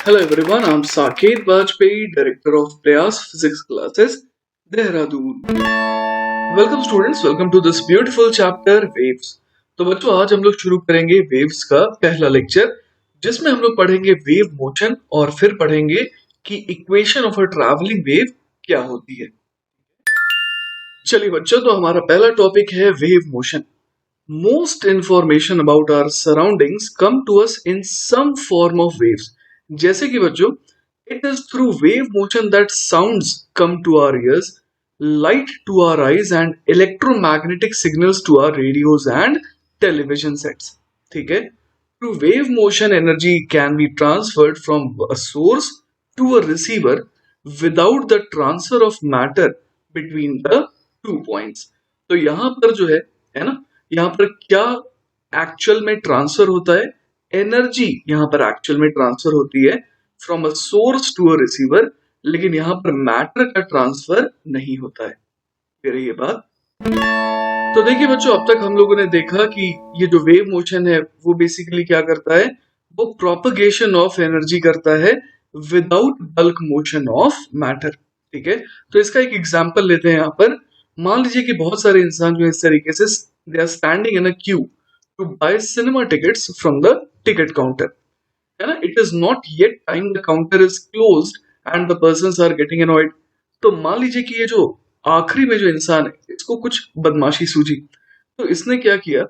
Hello everyone, I'm Saket Bajpayee, Director of Prayas Physics Classes, Dehradun. Welcome students, welcome to this beautiful chapter Waves. तो बच्चों आज हम लोग शुरू करेंगे वेव्स का पहला लेक्चर जिसमें हम लोग पढ़ेंगे वेव मोशन और फिर पढ़ेंगे कि equation of a travelling wave क्या होती है। चलिए बच्चों, तो हमारा पहला टॉपिक है wave motion. Most information about our surroundings come to us in some form of waves. जैसे कि बच्चों, it is through wave motion that sounds come to our ears, light to our eyes and electromagnetic signals to our radios and television sets. ठीक है? Through wave motion, energy can be transferred from a source to a receiver without the transfer of matter between the 2 points. तो यहाँ पर जो है ना, यहाँ पर क्या एक्चुअल में ट्रांसफर होता है? एनर्जी यहाँ पर एक्चुअल में ट्रांसफर होती है from a source to a receiver, लेकिन यहाँ पर मैटर का ट्रांसफर नहीं होता है। फिर ये बात, तो देखिए बच्चों, अब तक हम लोगों ने देखा कि ये जो वेव मोशन है वो बेसिकली क्या करता है, वो प्रोपगेशन ऑफ एनर्जी करता है without bulk motion of matter. ठीक है, तो इसका एक एग्जांपल लेते हैं। यहाँ पर मान लीजिए कि बहुत सारे इंसान जो इस तरीके से they are standing in a queue to buy cinema tickets from the ticket counter, है ना। It is not yet time, the counter is closed and the persons are getting annoyed. तो मान लीजिए कि ये जो आखिरी में जो इंसान है इसको कुछ बदमाशी सूझी, तो इसने क्या किया,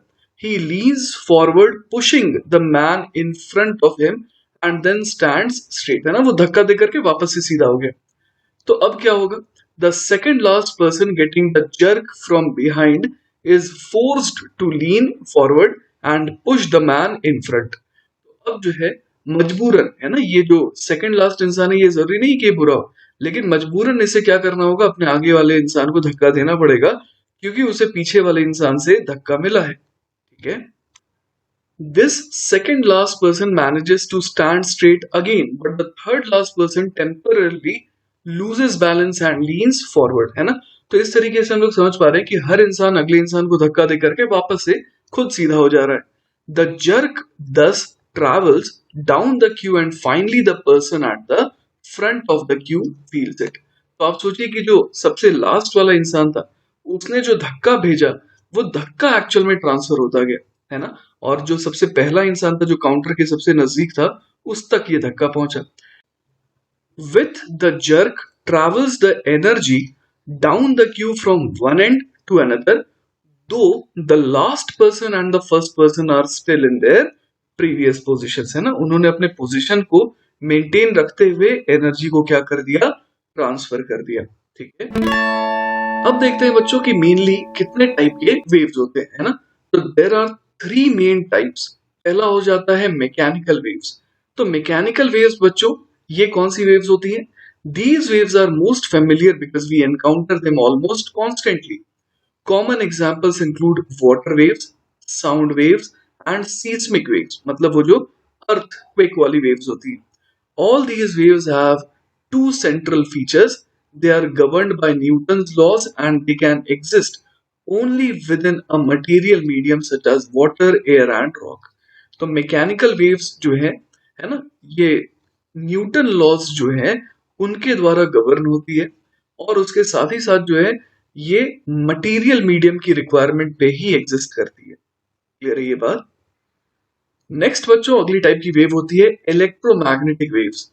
he leans forward pushing the man in front of him and then stands straight, है ना। वो धक्का देकर के वापस से सीधा हो गया। तो अब क्या होगा, the second last person getting the jerk from behind is forced to lean forward and push the man in front. अब जो है मजबूरन, है ना, ये जो सेकंड लास्ट इंसान है ये जरूरी नहीं कि बुरा हो, लेकिन मजबूरन इसे क्या करना होगा, अपने आगे वाले इंसान को धक्का देना पड़ेगा क्योंकि उसे पीछे वाले इंसान से धक्का मिला है। ठीक है, this second last person manages to stand straight again but the third last person temporarily loses balance and leans forward, है ना। तो इस तरीके से हम लोग समझ पा रहे हैं कि हर इंसान अगले इंसान को धक्का दे करके वापस से खुद सीधा हो जा रहा है। द जर्क दस travels down the queue and finally the person at the front of the queue feels it. तो आप सोचिए कि जो सबसे लास्ट वाला इंसान था उसने जो धक्का भेजा वो धक्का एक्चुअल में ट्रांसफर होता गया, है ना। और जो सबसे पहला इंसान था जो काउंटर के सबसे नजदीक था उस तक ये धक्का पहुंचा। With the jerk travels the energy down the queue from one end to another, though the last person and the first person are still in their previous positions, है ना। उन्होंने अपने पोजीशन को मेंटेन रखते हुए एनर्जी को क्या कर दिया, ट्रांसफर कर दिया। ठीक है, अब देखते हैं बच्चों कि मेनली कितने टाइप के वेव्स होते हैं, है ना। तो there are three main types. पहला हो जाता है मैकेनिकल वेव्स। तो मैकेनिकल वेव्स बच्चों, ये कौन सी वेव्स होती हैं? These waves are most familiar because we encounter them almost constantly. Common examples include water waves, sound waves and seismic waves, मतलब वो जो अर्थक्वेक वाली वेव्स होती हैं। All these waves have two central features, they are governed by Newton's laws and they can exist only within a material medium such as water, air and rock. तो mechanical waves जो है ना, ये Newton laws जो है उनके द्वारा govern होती है और उसके साथ ही साथ जो है ये मटेरियल मीडियम की रिक्वायरमेंट पे ही एग्जिस्ट करती है। क्लियर है ये बात? नेक्स्ट बच्चों, अगली टाइप की वेव होती है electromagnetic waves.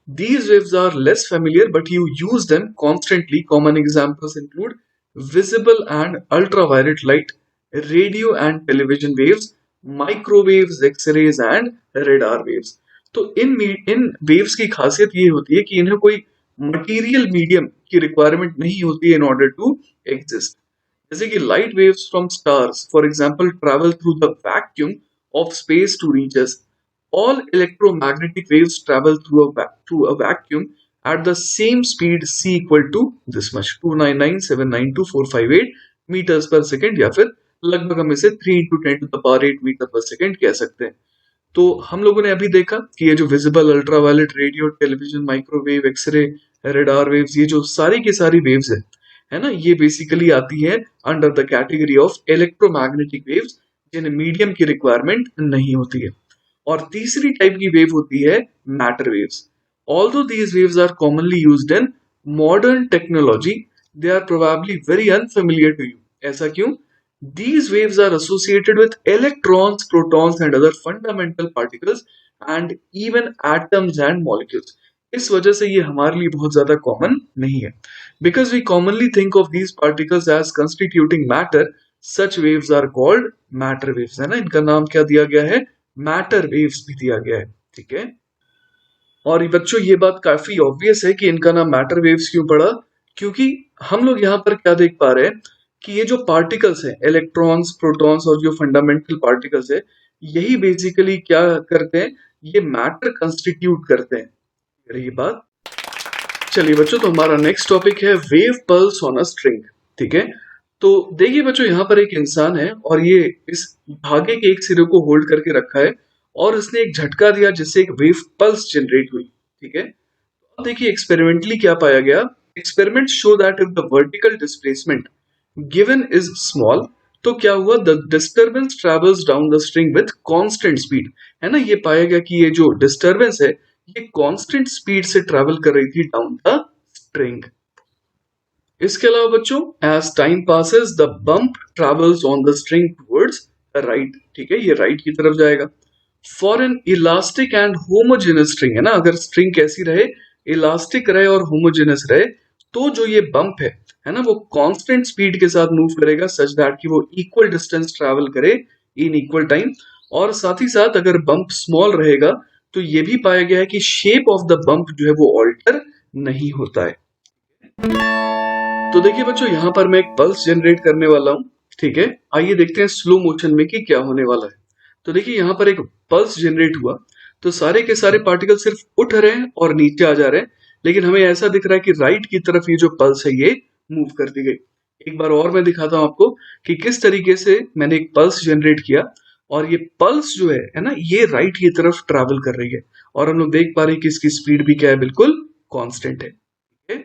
These waves are less familiar but you use them constantly. Common examples include visible and ultraviolet light, radio and television waves, microwaves, X-rays and radar waves. तो इन waves की खासियत ये होती है कि इन्हें कोई मटेरियल मीडियम की रिक्वायरमेंट नहीं होती है इन ऑर्डर टू एग्जिस्ट। जैसे कि light waves from stars for example travel through the vacuum of space to reach us. All electromagnetic waves travel through a vacuum at the same speed c equal to this much 299792458 meters per second, या फिर लगभग हम इसे 3 into 10 to the power 8 metre per second कह सकते हैं। तो हम लोगों ने अभी देखा कि ये जो visible, ultraviolet, radio, television, microwave, X-ray, radar waves, ये जो सारी की सारी वेव्स है ना, ये बेसिकली आती है under the category of electromagnetic waves जिन्हें मीडियम की रिक्वायरमेंट नहीं होती है। और तीसरी टाइप की वेव होती है matter waves. Although these waves are commonly used in modern technology, they are probably very unfamiliar to you. ऐसा क्यों? These waves are associated with electrons, protons, and other fundamental particles, and even atoms and molecules. इस वजह से ये हमारे लिए बहुत ज्यादा कॉमन नहीं है. Because we commonly think of these particles as constituting matter, such waves are called matter waves. है ना, इनका नाम क्या दिया गया है? मैटर वेव्स भी दिया गया है. ठीक है. और बच्चों ये बात काफी ऑब्वियस है कि इनका नाम मैटर वेव्स क्यों पड़ा, क्योंकि हम लोग यहाँ पर क्या देख पा रहे हैं कि ये जो पार्टिकल्स हैं, इलेक्ट्रॉन्स, प्रोटॉन्स और जो फंडामेंटल पार्टिकल्स है, यही बेसिकली क्या करते हैं, ये मैटर कंस्टिट्यूट करते हैं. रही बात. चलिए बच्चों, तो हमारा नेक्स्ट टॉपिक है wave pulse on a string. ठीक है. तो देखिए बच्चों, यहाँ पर एक इंसान है और ये इस धागे के एक सिरे को होल्ड करके रखा है और उसने एक झटका दिया जिससे एक वेव पल्स जनरेट हुई. ठीक है. अब देखिए एक्सपेरिमेंटली क्या पाया गया. Experiment show that if the vertical displacement given is small, तो क्या हुआ, the disturbance travels down the string with constant speed. है ना, ये पाया गया कि ये जो डिस्टर्बेंस है ये कांस्टेंट स्पीड से ट्रेवल कर रही थी डाउन द स्ट्रिंग. इसके अलावा बच्चों, as time passes the bump travels on the string towards right. ठीक है, ये राइट की तरफ जाएगा. For an elastic and homogeneous string, है ना, अगर स्ट्रिंग कैसी रहे, इलास्टिक रहे और होमोजेनस रहे, तो जो ये बम्प है ना, वो कांस्टेंट स्पीड के साथ मूव करेगा सच दैट कि वो इक्वल डिस्टेंस ट्रैवल करे इन इक्वल टाइम. और साथ ही साथ अगर बम्प स्मॉल रहेगा तो ये भी पाया गया है कि शेप ऑफ द बम्प जो है वो ऑल्टर नहीं होता है. तो देखिए बच्चों, यहाँ पर मैं एक पल्स जनरेट करने वाला हूँ. ठीक है, आइए देखते हैं स्लो मोशन में कि क्या होने वाला है. तो देखिए यहाँ पर एक पल्स जनरेट हुआ, तो सारे के सारे पार्टिकल सिर्फ उठ रहे हैं और नीचे आ जा रहे हैं, लेकिन हमें ऐसा दिख रहा है कि राइट की तरफ ये जो पल्स है ये मूव कर दी गई. एक बार और मैं दिखाता हूँ आपको कि किस तरीके से मैंने एक पल्स जनरेट किया और ये पल्स जो है ना, ये राइट की तरफ ट्रैवल कर रही है और हम लोग देख पा रहे हैं कि इसकी स्पीड भी क्या है, बिल्कुल कांस्टेंट है. ठीक है?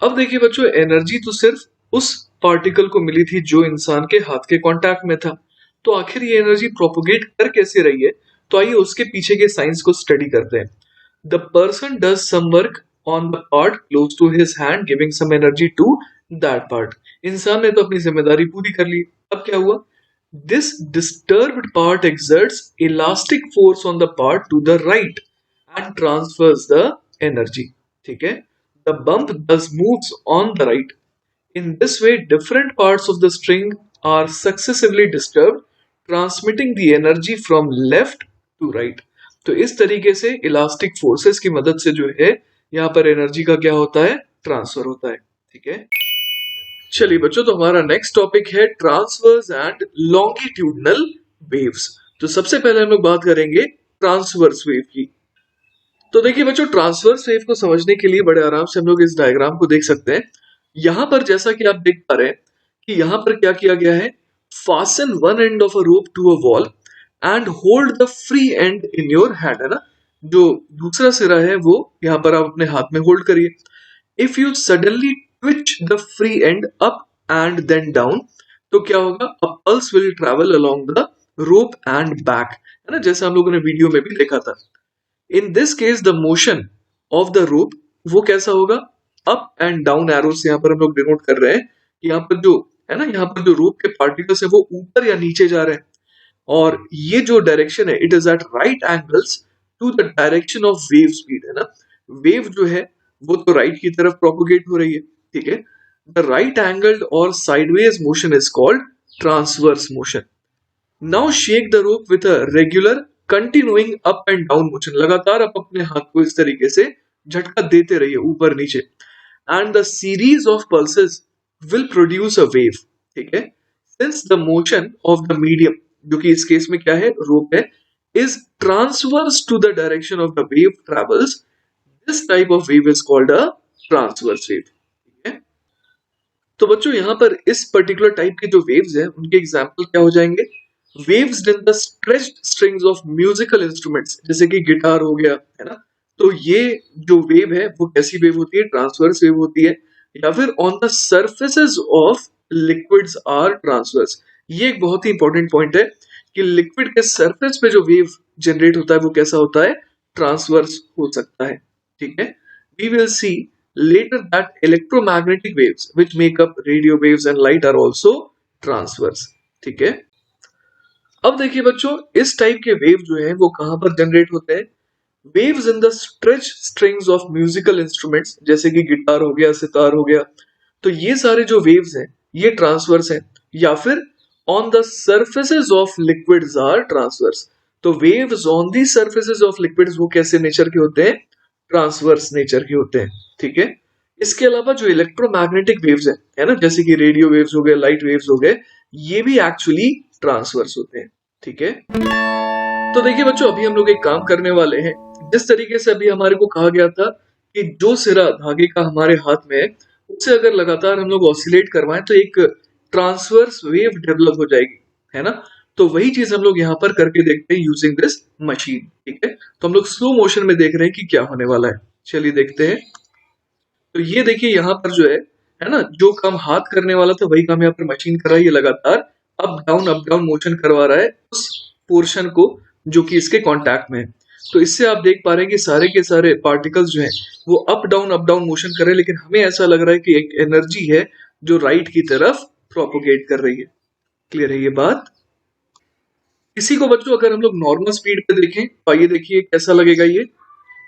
अब देखिए बच्चों, एनर्जी तो सिर्फ उस पार्टिकल को मिली थी जो इंसान के हाथ के कांटेक्ट में था. तो आखिर ये एनर्जी प्रोपोगेट कर कैसे रही है, तो आइए उसके पीछे के साइंस को स्टडी करते हैं. The person does some work on the part close to his hand giving some energy to that part. इंसान ने तो अपनी जिम्मेदारी पूरी कर ली. अब क्या हुआ, this disturbed part exerts elastic force on the part to the right and transfers the energy. ठीक है, the bump thus moves on the right. In this way, different parts of the string are successively disturbed, transmitting the energy from left to right. तो इस तरीके से elastic forces की मदद से जो है यहाँ पर एनर्जी का क्या होता है, ट्रांसफर होता है. ठीक है. चलिए बच्चों, तो हमारा नेक्स्ट टॉपिक है ट्रांसवर्स एंड लॉन्गिट्यूडनल वेव्स. तो सबसे पहले हम लोग बात करेंगे ट्रांसवर्स वेव की. तो देखिए बच्चों, ट्रांसवर्स वेव को समझने के लिए बड़े आराम से हम लोग इस डायग्राम को देख सकते हैं. यहां पर जैसा कि आप देख पा रहे हैं कि यहां पर क्या किया गया है, fasten one end of a rope to a wall and hold the free end in your hand. है ना, जो दूसरा सिरा है वो यहाँ पर आप अपने हाथ में होल्ड करिए. If you suddenly twitch the free end up and then down, तो क्या होगा, a pulse will travel along the rope and back. है ना, जैसा हम लोगों ने वीडियो में भी देखा था. इन this case the motion of the rope वो कैसा होगा, अप एंड डाउन एरो से यहाँ पर हम लोग डिनोट कर रहे हैं कि यहाँ पर जो है ना, यहाँ पर जो रोप के पार्टिकल्स है वो ऊपर या नीचे जा रहे हैं. और ये जो डायरेक्शन है, it is at right angles to the direction of wave speed. है ना, वेव जो है वो तो राइट की तरफ प्रोपोगेट हो रही है. ठीक है, द राइट एंगल्ड और sideways motion is called transverse motion. Now shake the rope with a regular continuing up and down motion. लगातार आप अपने हाथ को इस तरीके से झटका देते रहिए ऊपर नीचे, and the series of pulses will produce a wave. ठीक है, since the motion of the medium, जो कि इस केस में क्या है, रोप है, is transverse to the direction of the wave travels, this type of wave is called a transverse wave. ठीक है, तो बच्चों यहाँ पर इस पर्टिकुलर टाइप के जो वेव्स हैं उनके एग्जांपल क्या हो जाएंगे, waves in the stretched strings of musical instruments, जैसे कि गिटार हो गया, है ना. तो ये जो वेव है वो कैसी वेव होती है, ट्रांसवर्स वेव होती है. या फिर on the surfaces of liquids are transverse. ये एक बहुत ही इंपॉर्टेंट पॉइंट है कि लिक्विड के सरफेस पे जो वेव जनरेट होता है वो कैसा होता है, ट्रांसवर्स हो सकता है। ठीक है, we will see later that electromagnetic waves which make up radio waves and light are also transverse। ठीक है, अब देखिए बच्चों, इस टाइप के वेव जो है वो कहां पर जनरेट होते हैं? Waves in the stretch strings of musical instruments, जैसे कि गिटार हो गया, सितार हो गया। तो ये सारे जो वेव्स हैं ये ट्रांसवर्स हैं। या फिर on the surfaces of liquids are transverse. तो waves on the surfaces of liquids वो कैसे नेचर के होते हैं? ट्रांसवर्स नेचर के होते हैं। ठीक है, इसके अलावा जो इलेक्ट्रोमैग्नेटिक वेव्स है ना, जैसे कि रेडियो वेव्स हो गए, लाइट वेव्स हो गए, ये भी एक्चुअली ट्रांसवर्स होते हैं। ठीक है, तो देखिए बच्चों, अभी हम लोग एक काम करने वाले हैं। जिस तरीके से अभी हमारे को कहा गया था कि जो सिरा धागे का हमारे हाथ में है उससे अगर लगातार हम लोग ऑसिलेट करवाएं तो एक ट्रांसवर्स वेव डेवलप हो जाएगी, है ना। तो वही चीज हम लोग यहाँ पर करके देखते हैं यूजिंग दिस मशीन। ठीक है, तो हम लोग स्लो मोशन में देख रहे हैं कि क्या होने वाला है। चलिए देखते हैं। तो ये देखिए यहाँ पर जो है ना, जो काम हाथ करने वाला था वही काम यहाँ पर मशीन कर रहा है। ये लगातार अप डाउन मोशन करवा रहा है उस पोर्शन को जो कि इसके कांटेक्ट में है। तो इससे आप देख पा रहे हैं कि सारे के सारे पार्टिकल्स जो हैं वो अप डाउन मोशन कर रहे हैं, लेकिन हमें ऐसा लग रहा है कि एक एनर्जी है जो राइट की तरफ प्रोपोगेट कर रही है। क्लियर है ये बात? इसी को बच्चों अगर हम लोग नॉर्मल स्पीड पे देखें तो ये देखिए कैसा लगेगा।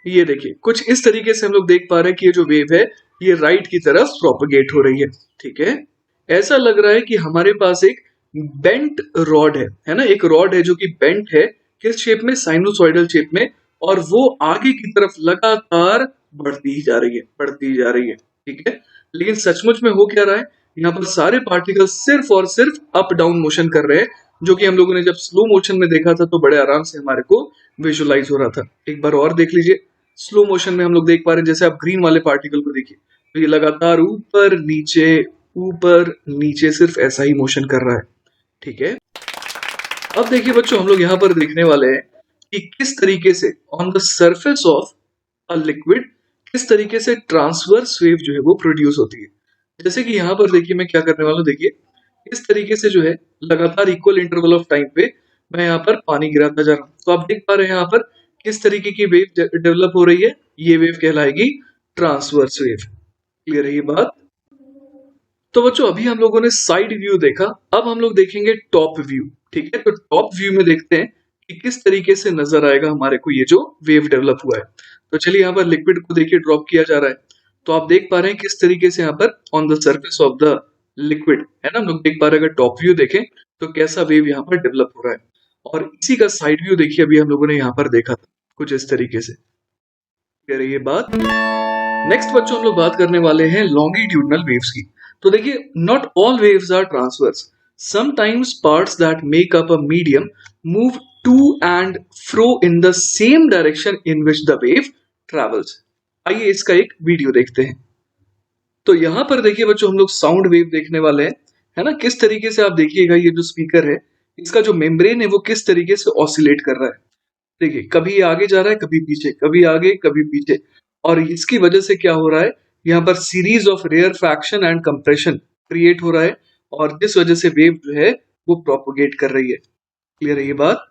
ये देखिए कुछ इस तरीके से हम लोग देख पा रहे हैं कि ये जो वेव है ये राइट की तरफ प्रोपोगेट हो रही है। ठीक है, ऐसा लग रहा है कि हमारे पास एक बेंट रॉड है ना, एक रॉड है जो कि बेंट है, किस शेप में? साइनोसॉइडल शेप में, और वो आगे की तरफ लगातार बढ़ती ही जा रही है, बढ़ती ही जा रही है। ठीक है, लेकिन सचमुच में हो क्या रहा है? यहाँ पर सारे पार्टिकल सिर्फ और सिर्फ अप डाउन मोशन कर रहे हैं, जो कि हम लोगों ने जब स्लो मोशन में देखा था तो बड़े आराम से हमारे को विजुअलाइज हो रहा था। एक बार और देख लीजिए, स्लो मोशन में हम लोग देख पा रहे हैं, जैसे आप ग्रीन वाले पार्टिकल को देखिए तो ये लगातार ऊपर नीचे सिर्फ ऐसा ही मोशन कर रहा है। ठीक है, अब देखिए बच्चों, हम लोग यहाँ पर देखने वाले हैं कि किस तरीके से on the surface of a liquid किस तरीके से ट्रांसवर्स वेव जो है वो प्रोड्यूस होती है। जैसे कि यहाँ पर देखिए मैं क्या करने वाला हूँ, देखिए इस तरीके से जो है लगातार इक्वल इंटरवल ऑफ टाइम पे मैं यहाँ पर पानी गिराता जा रहा हूँ। तो आप देख पा रहे हैं यहाँ पर किस तरीके की वेव डेवलप हो रही है। ये वेव कहलाएगी ट्रांसवर्स वेव। क्लियर है ये बात? तो बच्चों अभी हम लोगों ने साइड व्यू देखा, अब हम लोग देखेंगे टॉप व्यू। ठीक है, तो टॉप व्यू में देखते हैं कि किस तरीके से नजर आएगा हमारे को ये जो वेव डेवलप हुआ है। तो चलिए यहाँ पर लिक्विड को देखिए ड्रॉप किया जा रहा है, तो आप देख पा रहे हैं किस तरीके से यहाँ पर on the surface of the liquid, है ना, हम लोग देख पा रहे हैं। अगर टॉप व्यू देखें तो कैसा वेव यहाँ पर डेवलप हो रहा है, और इसी का साइड व्यू देखिए अभी हम लोगों ने यहाँ पर देखा था कुछ इस तरीके से। कह रही है बात। नेक्स्ट बच्चों हम लोग बात करने वाले हैं लॉन्गिट्यूडनल वेव्स की। तो देखिए, not all waves are transverse, sometimes parts that make up a medium move to and fro in the same direction in which the wave travels. आइए इसका एक वीडियो देखते हैं। तो यहाँ पर देखिए बच्चों, हम लोग साउंड वेव देखने वाले हैं, है ना। किस तरीके से आप देखिएगा, ये जो स्पीकर है इसका जो मेम्ब्रेन है वो किस तरीके से ऑसिलेट कर रहा है। देखिए कभी आगे जा रहा है, कभी पीछे, कभी आगे कभी पीछे, और इसकी वजह से क्या हो रहा है, यहाँ पर series of rarefaction and compression create हो रहा है, और जिस वजह से वेव जो है वो प्रोपोगेट कर रही है। क्लियर है ये बात?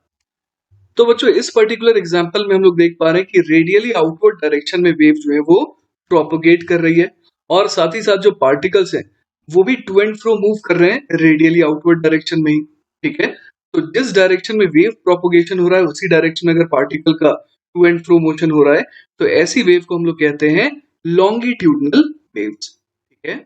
तो बच्चों इस पर्टिकुलर एग्जांपल में हम लोग देख पा रहे हैं कि रेडियली आउटवर्ड डायरेक्शन में वेव जो है वो प्रोपोगेट कर रही है, और साथ ही साथ जो पार्टिकल्स हैं वो भी टू एंड फ्रो मूव कर रहे हैं रेडियली आउटवर्ड डायरेक्शन में ही। ठीक है, तो जिस डायरेक्शन में वेव प्रोपोगेशन हो रहा है उसी डायरेक्शन में अगर पार्टिकल का टू एंड फ्रो मोशन हो रहा है तो ऐसी वेव को हम लोग कहते हैं लॉन्गिट्यूडनल वेव्स। ठीक है,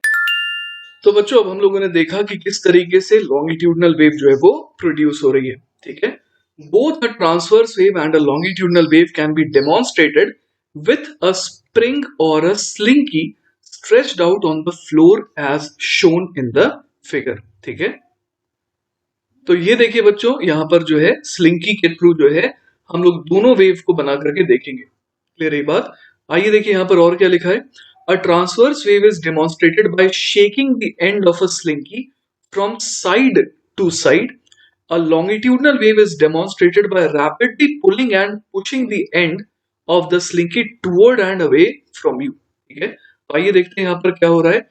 तो बच्चों अब हम लोगों ने देखा कि किस तरीके से लॉन्गिट्यूडनल वेव जो है वो प्रोड्यूस हो रही है। ठीक है, both a transverse wave and a longitudinal wave can be demonstrated with a spring or a slinky stretched out on the floor as shown in the figure। ठीक है, तो ये देखिए बच्चों, यहाँ पर जो है स्लिंकी के थ्रू जो है हम लोग दोनों वेव को बना करके देखेंगे। क्लियर है बात? आइए देखिए यहाँ पर और क्या लिखा है। A transverse wave is demonstrated by shaking the end of a slinky from side to side. A longitudinal wave is demonstrated by rapidly pulling and pushing the end of the slinky toward and away from you। ठीक है, तो आइए देखते हैं यहाँ पर क्या हो रहा है।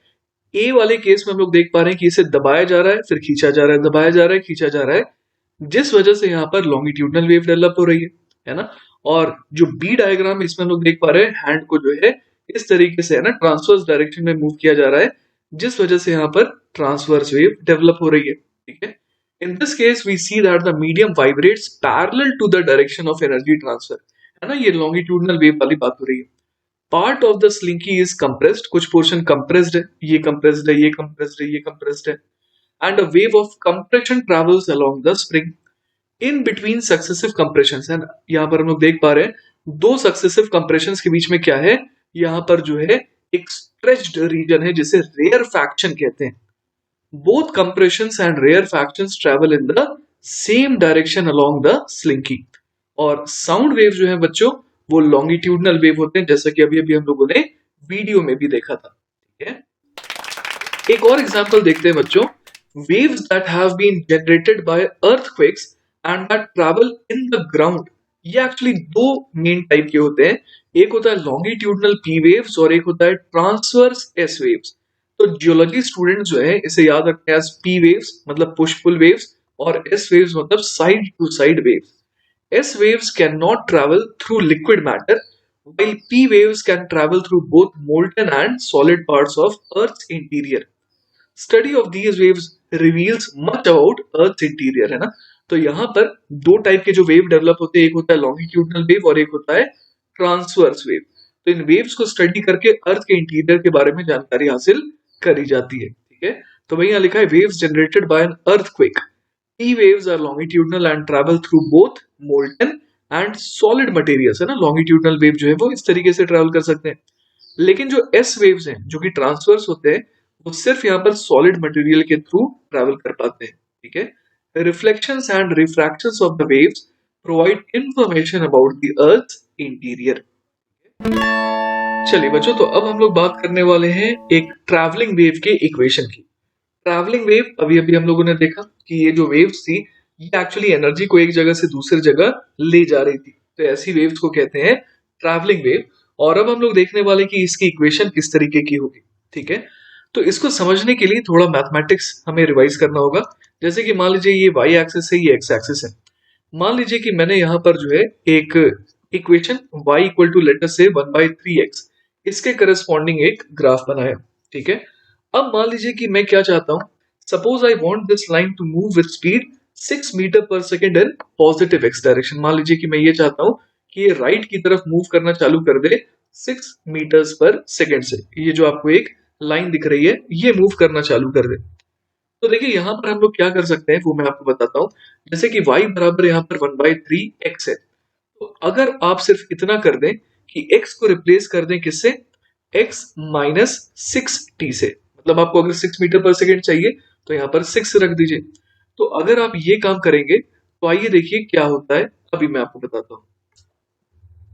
ए वाले केस में हम लोग देख पा रहे हैं कि इसे दबाया जा रहा है, फिर खींचा जा रहा है, दबाया जा रहा है, खींचा जा रहा है, जिस वजह से यहाँ पर लॉन्गिट्यूडनल वेव डेवलप हो रही है ना। और जो बी डायग्राम इसमें हम लोग देख पा रहे हैं हैंड को जो है इस तरीके से है ना ट्रांसवर्स डायरेक्शन में मूव किया जा रहा है, जिस वजह से यहाँ पर ट्रांसवर्स वेव डेवलप हो रही है। ठीक है, in this case we see that the medium vibrates parallel to the direction of energy transfer, है ना, ये लॉन्गिट्यूडनल वेव वाली बात हो रही है। Part of the slinky is compressed, कुछ पोर्शन कंप्रेस्ड है, ये कंप्रेस्ड है, ये कंप्रेस्ड है, ये कंप्रेस्ड है, and a wave of compression travels along the spring in between successive compression है ना। यहाँ पर हम लोग देख पा रहे हैं दो सक्सेसिव कंप्रेशन के बीच में क्या है, यहाँ पर जो है एक स्ट्रेच्ड रीजन है जिसे रेयर फैक्शन कहते हैं। Both compressions and rarefactions travel in the same direction along the slinky. और साउंड वेव जो है बच्चों वो लॉन्गिट्यूडनल वेव होते हैं, जैसा कि अभी अभी हम लोगों ने वीडियो में भी देखा था। ठीक है, एक और एग्जांपल देखते हैं बच्चों। waves that have been generated by earthquakes and that travel in the ground, ये एक्चुअली दो मेन टाइप के होते हैं। एक होता है लॉन्गिट्यूडनल पी वेव्स और एक होता है ट्रांसवर्स एस वेव्स। तो जियोलॉजी स्टूडेंट्स जो है इसे याद रखते हैं एज पी वेव्स मतलब पुश पुल वेव्स, और एस वेव्स मतलब side to side waves. S waves cannot travel through liquid matter, while P waves can travel through both molten and solid parts of Earth's interior. Study of these waves reveals much about Earth's interior, है ना। तो यहाँ पर दो type के जो wave develop होते हैं, एक होता है लॉन्गिट्यूडनल वेव और एक होता है ट्रांसवर्स वेव। तो इन वेव्स को स्टडी करके अर्थ के इंटीरियर के बारे में जानकारी हासिल करी जाती है। ठीक है, तो वही यहाँ लिखा है waves generated by an earthquake. P waves are longitudinal and travel through both molten and solid materials, है ना। longitudinal wave जो है वो इस तरीके से ट्रैवल कर सकते हैं, लेकिन जो S waves हैं जो कि ट्रांसवर्स होते हैं वो सिर्फ यहाँ पर सॉलिड मटेरियल के थ्रू ट्रैवल कर पाते हैं। ठीक है, reflections and refractions of the waves provide information about the earth interior. चलिए बच्चों, तो अब हम लोग बात करने वाले हैं एक ट्रैवलिंग वेव के इक्वेशन की। ट्रैवलिंग वेव अभी अभी हम लोगों ने देखा कि ये जो वेव्स थी ये एक्चुअली एनर्जी को एक जगह से दूसरी जगह ले जा रही थी, तो ऐसी वेव्स को कहते हैं ट्रैवलिंग वेव। और अब हम लोग देखने वाले कि इसकी इक्वेशन किस तरीके की होगी। ठीक है, तो इसको समझने के लिए थोड़ा मैथमेटिक्स हमें रिवाइज करना होगा। जैसे कि मान लीजिए ये वाई एक्सिस है, ये एक्स एक्सिस है। मान लीजिए कि मैंने यहाँ पर जो है एक इक्वेशन y इक्वल टू लेटर से 1/3x इसके करस्पॉन्डिंग एक ग्राफ बनाया। ठीक है, अब मान लीजिए कि मैं क्या चाहता हूं, suppose I want this line to move with speed 6 metre per second in positive x direction. मान लीजिए कि मैं ये चाहता हूं कि ये राइट की तरफ मूव करना चालू कर दे 6 मीटर्स पर सेकेंड से। ये जो आपको एक लाइन दिख रही है ये मूव करना चालू कर दे। तो देखिए यहाँ पर हम लोग क्या कर सकते हैं वो मैं आपको बताता हूँ। जैसे कि y बराबर यहाँ पर 1/3x है, तो अगर आप सिर्फ इतना कर दें कि x को रिप्लेस कर दें किससे, x माइनस 6t से, मतलब आपको अगर 6 मीटर पर सेकेंड चाहिए तो यहाँ पर 6 रख दीजिए। तो अगर आप ये काम करेंगे तो आइए देखिए क्या होता है, अभी मैं आपको बताता हूँ।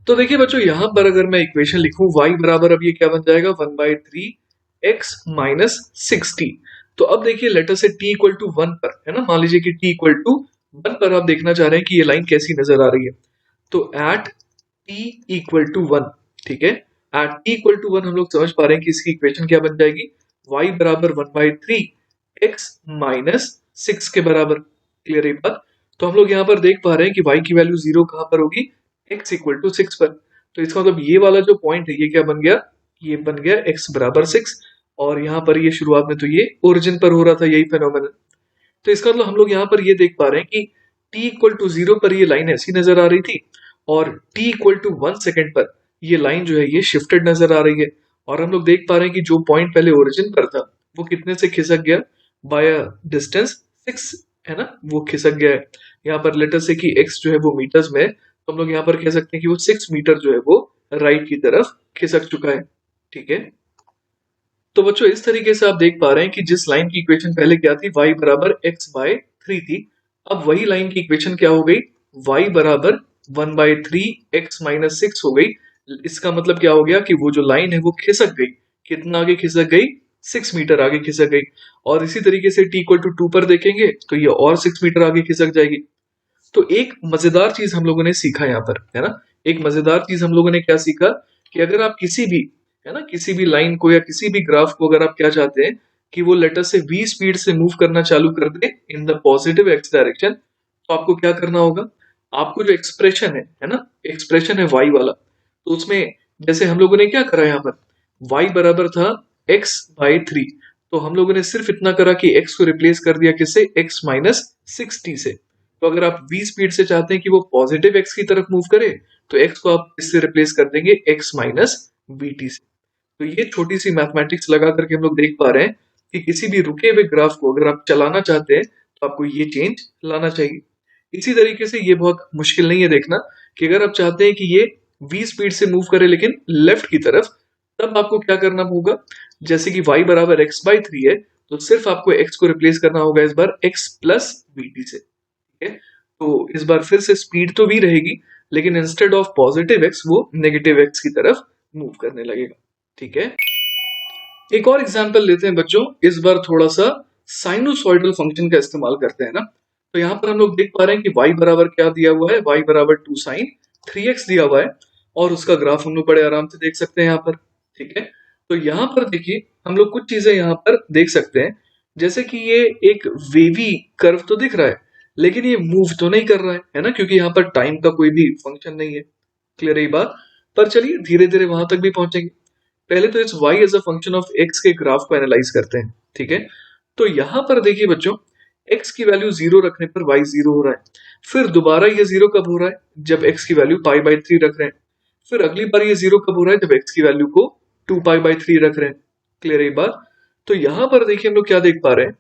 तो देखिए बच्चों यहाँ पर अगर मैं इक्वेशन लिखूं y बराबर अब ये क्या बन जाएगा 1/3x माइनस 6t। तो अब देखिए लेटर से t इक्वल टू 1 पर, है ना, मान लीजिए कि t इक्वल टू 1 पर आप देखना चाह रहे हैं कि ये लाइन कैसी नजर आ रही है। तो एट t इक्वल टू 1, ठीक है, एट t इक्वल टू 1 हम लोग समझ पा रहे हैं कि इसकी इक्वेशन क्या बन जाएगी, y बराबर 1/3x माइनस 6 के बराबर। क्लियर है बात। तो हम लोग यहाँ पर देख पा रहे हैं कि y की वैल्यू 0 कहां पर होगी, x इक्वल टू 6 पर। तो इसका मतलब ये वाला जो पॉइंट है ये क्या बन गया, ये बन गया x बराबर 6, और यहाँ पर ये शुरुआत में तो ये ओरिजिन पर हो रहा था यही फेनोमेनन। तो इसका मतलब हम लोग यहाँ पर ये देख पा रहे हैं कि t इक्वल टू 0 पर ये लाइन ऐसी नजर आ रही थी, और t इक्वल टू 1 सेकेंड पर ये लाइन जो है ये शिफ्टेड नजर आ रही है। और हम लोग देख पा रहे हैं कि जो पॉइंट पहले ओरिजिन पर था वो कितने से खिसक गया, बाय डिस्टेंस 6, है ना, वो खिसक गया है। यहाँ पर लेटर से कि x जो है वो मीटर्स में है, तो हम लोग यहाँ पर कह सकते हैं कि वो 6 मीटर जो है वो राइट की तरफ खिसक चुका है। ठीक है, तो बच्चों इस तरीके से आप देख पा रहे हैं कि जिस लाइन की इक्वेशन पहले क्या थी, y बराबर x/3 थी, अब वही लाइन की इक्वेशन क्या हो गई, y बराबर 1/3x माइनस 6 हो गई। इसका मतलब क्या हो गया कि वो जो लाइन है वो खिसक गई, कितना आगे खिसक गई, 6 मीटर आगे खिसक गई। और इसी तरीके से t इक्वल टू 2 पर देखेंगे तो ये और 6 मीटर आगे खिसक जाएगी। तो एक मजेदार चीज हम लोगों ने सीखा यहाँ पर, है ना, एक मजेदार चीज हम लोगों ने क्या सीखा कि अगर आप किसी भी, है ना, किसी भी लाइन को या किसी भी ग्राफ को अगर आप क्या चाहते हैं कि वो लेटर से v स्पीड से मूव करना चालू कर दे in the positive x direction, तो आपको क्या करना होगा, आपको जो एक्सप्रेशन है ना, एक्सप्रेशन है y वाला, तो उसमें जैसे हम लोगों ने क्या करा यहाँ पर, y बराबर था x/3, तो हम लोगों ने सिर्फ इतना करा कि x को रिप्लेस कर दिया किससे, x-60 से। तो अगर आप v स्पीड से चाहते हैं कि वो पॉजिटिव x की तरफ मूव करे, तो x को आप इससे रिप्लेस कर देंगे x-vt से। तो ये छोटी सी मैथमेटिक्स लगा करके हम लोग देख पा रहे हैं कि किसी भी रुके हुए ग्राफ को अगर आप चलाना चाहते हैं तो आपको ये चेंज लाना चाहिए। इसी तरीके से ये बहुत मुश्किल नहीं है देखना कि अगर आप चाहते हैं कि ये v स्पीड से मूव करे लेकिन लेफ्ट की तरफ, तब आपको क्या करना होगा, जैसे कि y बराबर x/3 है, तो सिर्फ आपको x को रिप्लेस करना होगा इस बार x+vt से। ठीक है, तो इस बार फिर से स्पीड तो v रहेगी, लेकिन इंस्टेड ऑफ पॉजिटिव x वो नेगेटिव x की तरफ मूव करने लगेगा। ठीक है, एक और एग्जांपल लेते हैं बच्चों, इस बार थोड़ा सा साइनोसॉइडल फंक्शन का इस्तेमाल करते हैं ना। तो यहाँ पर हम लोग देख पा रहे हैं कि y बराबर क्या दिया हुआ है, y बराबर 2 sin 3x दिया हुआ है, और उसका ग्राफ हम लोग बड़े आराम से देख सकते हैं यहाँ पर। ठीक है, तो यहाँ पर देखिए हम लोग कुछ चीजें यहाँ पर देख सकते हैं, जैसे कि ये एक वेवी कर्व तो दिख रहा है, लेकिन ये मूव तो नहीं कर रहा है ना, क्योंकि यहाँ पर टाइम का कोई भी फंक्शन नहीं है। क्लियर है ये बात? पर चलिए धीरे धीरे वहां तक भी पहुंचेंगे। पहले तो इस y as a function of x के ग्राफ को एनालाइज करते हैं। ठीक है, तो यहां पर देखिए बच्चों, x की वैल्यू 0 रखने पर y 0 हो रहा है, फिर दोबारा ये 0 कब हो रहा है, जब x की वैल्यू π/3 रख रहे हैं, फिर अगली बार ये 0 कब हो रहा है, जब x की वैल्यू को 2π/3 रख रहे हैं। क्लियर है ये बात? तो यहां पर देखिए हम लोग क्या देख पा रहे हैं,